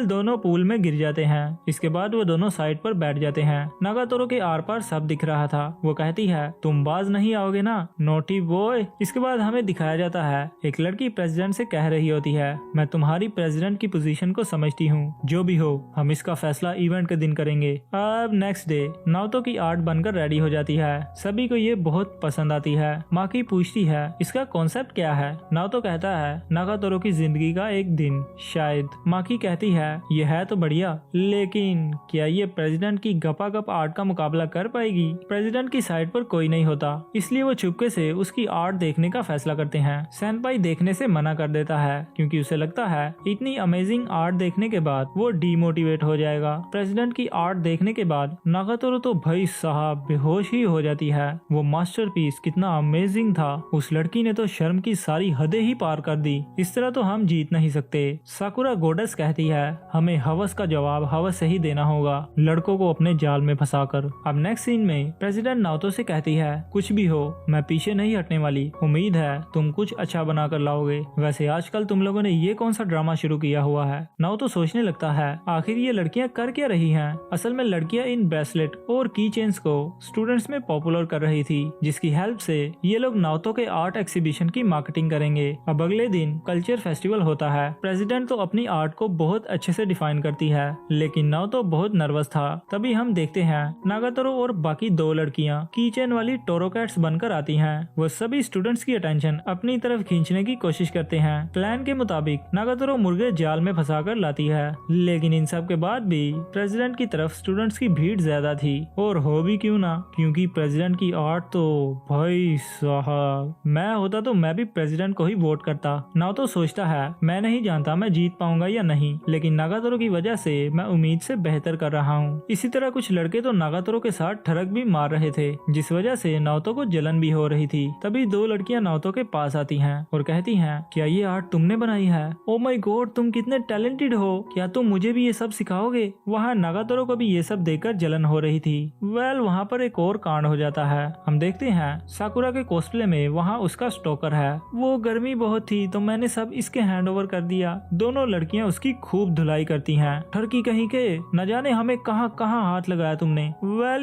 दोनों पूल में गिर जाते हैं। इसके बाद वो दोनों साइड पर बैठ जाते हैं। नागातोरो के आर पार सब दिख रहा था। वो कहती है तुम बाज नहीं आओगे ना नोटी बॉय। इसके बाद हमें दिखाया जाता है एक लड़की प्रेसिडेंट से कह रही होती है मैं तुम्हारी प्रेसिडेंट की पोजीशन को समझती हूँ, जो भी हो हम इसका फैसला इवेंट के दिन करेंगे। अब नेक्स्ट डे नाओतो की आर्ट बनकर रेडी हो जाती है। सभी को ये बहुत पसंद आती है। माकी पूछती है इसका कॉन्सेप्ट क्या है। नाओतो कहता है नागातोरो की जिंदगी का एक दिन शायद। माकी कहती है ये है तो बढ़िया, लेकिन क्या ये प्रेसिडेंट की गपागप आर्ट का मुकाबला कर पाएगी? प्रेसिडेंट की साइड पर कोई नहीं होता, इसलिए वो चुपके से उसकी आर्ट देखने का फैसला करते हैं। सेनपाई देखने से मना कर देता है क्योंकि उसे लगता है इतनी अमेजिंग आर्ट देखने के बाद वो डीमोटिवेट हो जाएगा। प्रेसिडेंट की आर्ट देखने के बाद नागातोरो तो भाई साहब बेहोश ही हो जाती है। वो मास्टरपीस कितना अमेजिंग था। उस लड़की ने तो शर्म की सारी हदें ही पार कर दी। इस तरह तो हम जीत नहीं सकते। साकुरा गोडेस कहती है हमें हवस का जवाब हवस से ही देना होगा, लड़कों को अपने जाल में फंसाकर। अब नेक्स्ट सीन में प्रेसिडेंट नाओतो से कहती है कुछ भी हो मैं पीछे नहीं हटने वाली, उम्मीद है तुम कुछ अच्छा बना कर लाओगे। वैसे आजकल तुम लोगों ने ये कौन सा ड्रामा शुरू किया हुआ है? नाओतो सोचने लगता है आखिर ये लड़कियां कर क्या रही हैं? असल में लड़कियां इन ब्रेसलेट और की चेन्स को स्टूडेंट्स में पॉपुलर कर रही थी, जिसकी हेल्प से ये लोग नाओतो के आर्ट एग्जीबिशन की मार्केटिंग करेंगे। अब अगले दिन कल्चर फेस्टिवल होता है। प्रेसिडेंट तो अपनी आर्ट को बहुत अच्छे से डिफाइन करती है, लेकिन नाओतो बहुत नर्वस था। तभी हम देखते हैं नागातोरो और बाकी 2 लड़कियां कीचेन वाली टोरो कैट्स बनकर आती हैं। वो सभी स्टूडेंट्स की अटेंशन अपनी तरफ खींचने की कोशिश करते हैं। प्लान के मुताबिक नागातोरो मुर्गे जाल में फंसाकर लाती है, लेकिन इन सब के बाद भी प्रेसिडेंट की तरफ स्टूडेंट्स की भीड़ ज्यादा थी। और हो भी क्यों ना, क्योंकि प्रेसिडेंट की आर्ट तो भाई साहब, मैं होता तो मैं भी प्रेसिडेंट को ही वोट करता। नाओतो सोचता है मैं नहीं जानता मैं जीत पाऊंगा या नहीं, लेकिन नागातोरो की वजह से मैं उम्मीद से बेहतर कर रहा हूँ। इसी तरह कुछ लड़के तो नागातोरो के साथ ठरक भी मार रहे थे, जिस वजह से नाओतो को जलन भी हो रही थी। तभी 2 लड़कियां नाओतो के पास आती हैं और कहती हैं क्या ये आर्ट तुमने बनाई है? ओ माय गॉड तुम कितने टैलेंटेड हो, क्या तुम मुझे भी ये सब सिखाओगे? वहाँ नागातोरो को भी ये सब देखकर जलन हो रही थी। वहाँ पर एक और कांड हो जाता है। हम देखते हैं साकुरा के कॉस्प्ले में वहाँ उसका स्टॉकर है। वो गर्मी बहुत थी तो मैंने सब इसके हैंड ओवर कर दिया। दोनों लड़कियां उसकी खूब धुलाई करती हैं। ठरकी कहीं के, न जाने हमें कहाँ कहाँ हाथ लगाया तुमने।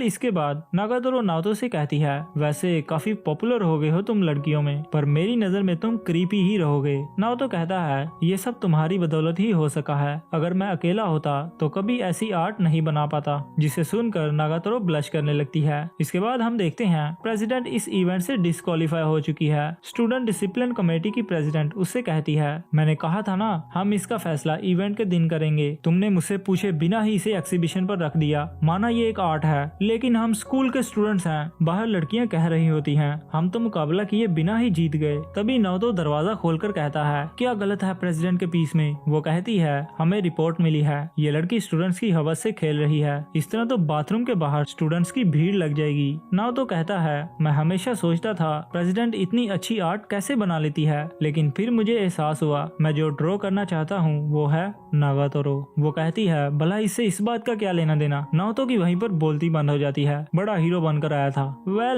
इसके बाद नागातोरो नाओतो से कहती है वैसे काफी पॉपुलर हो गए हो तुम लड़कियों में, पर मेरी नजर में तुम क्रीपी ही रहोगे। नाओतो कहता है ये सब तुम्हारी बदौलत ही हो सका है, अगर मैं अकेला होता तो कभी ऐसी आर्ट नहीं बना पाता। जिसे सुनकर नागातोरो ब्लश करने लगती है। इसके बाद हम देखते हैं प्रेसिडेंट इस इवेंट से डिस्क्वालीफाई हो चुकी है। स्टूडेंट डिसिप्लिन कमेटी की प्रेसिडेंट उससे कहती है मैंने कहा था ना हम इसका फैसला इवेंट के दिन करेंगे, तुमने मुझसे पूछे बिना ही इसे एग्जीबिशन पर रख दिया। माना ये एक आर्ट है, लेकिन हम स्कूल के स्टूडेंट्स हैं। बाहर लड़कियां कह रही होती हैं हम तो मुकाबला किए बिना ही जीत गए। तभी नाओतो दरवाजा खोलकर कहता है क्या गलत है प्रेसिडेंट के पीस में? वो कहती है हमें रिपोर्ट मिली है ये लड़की स्टूडेंट्स की हवस से खेल रही है, इस तरह तो बाथरूम के बाहर स्टूडेंट्स की भीड़ लग जाएगी। नाओतो कहता है, मैं हमेशा सोचता था प्रेसिडेंट इतनी अच्छी आर्ट कैसे बना लेती है, लेकिन फिर मुझे एहसास हुआ मैं जो ड्रॉ करना चाहता हूँ वो है नागातोरो। वो कहती है, भला इससे इस बात का क्या लेना देना। नाओतो की वहीं पर बोलती बंद हो जाती है, बड़ा हीरो बनकर आया था।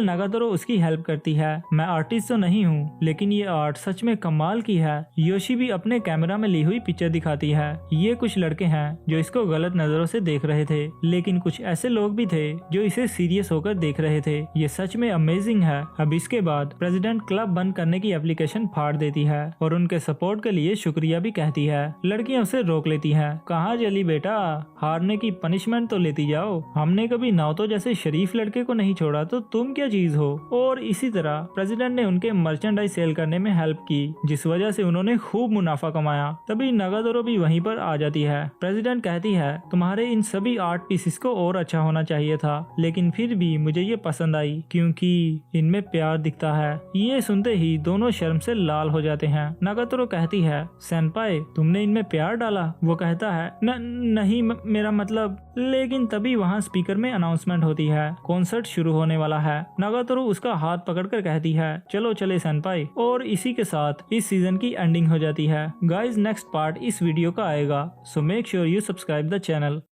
नागातोरो उसकी हेल्प करती है। मैं आर्टिस्ट तो नहीं हूँ, लेकिन ये आर्ट सच में कमाल की है। योशी भी अपने कैमरा में ली हुई पिक्चर दिखाती है। ये कुछ लड़के हैं जो इसको गलत नजरों से देख रहे थे, लेकिन कुछ ऐसे लोग भी थे जो इसे सीरियस होकर देख रहे थे। ये सच में अमेजिंग है। अब इसके बाद प्रेसिडेंट क्लब बंद करने की एप्लीकेशन फाड़ देती है और उनके सपोर्ट के लिए शुक्रिया भी कहती है। लड़कियां उसे रोक लेती हैं। कहाँ चली बेटा, हारने की पनिशमेंट तो लेती जाओ। हमने कभी नाओतो जैसे शरीफ लड़के को नहीं छोड़ा तो तुम क्या चीज हो। और इसी तरह प्रेसिडेंट ने उनके मर्चेंडाइज सेल करने में हेल्प की, जिस वजह से उन्होंने खूब मुनाफा कमाया। तभी नागातोरो भी वहीं पर आ जाती है। प्रेसिडेंट कहती है, तुम्हारे इन सभी आर्ट पीसेस को और अच्छा होना चाहिए था, लेकिन फिर भी मुझे ये पसंद आई क्योंकि इनमें प्यार दिखता है। ये सुनते ही दोनों शर्म से लाल हो जाते हैं। नागातोरो कहती है, सेनपाई तुमने इनमें प्यार डाला। वो कहता है, नहीं मेरा मतलब। लेकिन तभी वहाँ स्पीकर में अनाउंसमेंट होती है, कॉन्सर्ट शुरू होने वाला है। नागातोरो उसका हाथ पकड़कर कहती है, चलो चले सेनपाई। और इसी के साथ इस सीजन की एंडिंग हो जाती है। गाइज नेक्स्ट पार्ट इस वीडियो का आएगा, so make sure you subscribe the channel.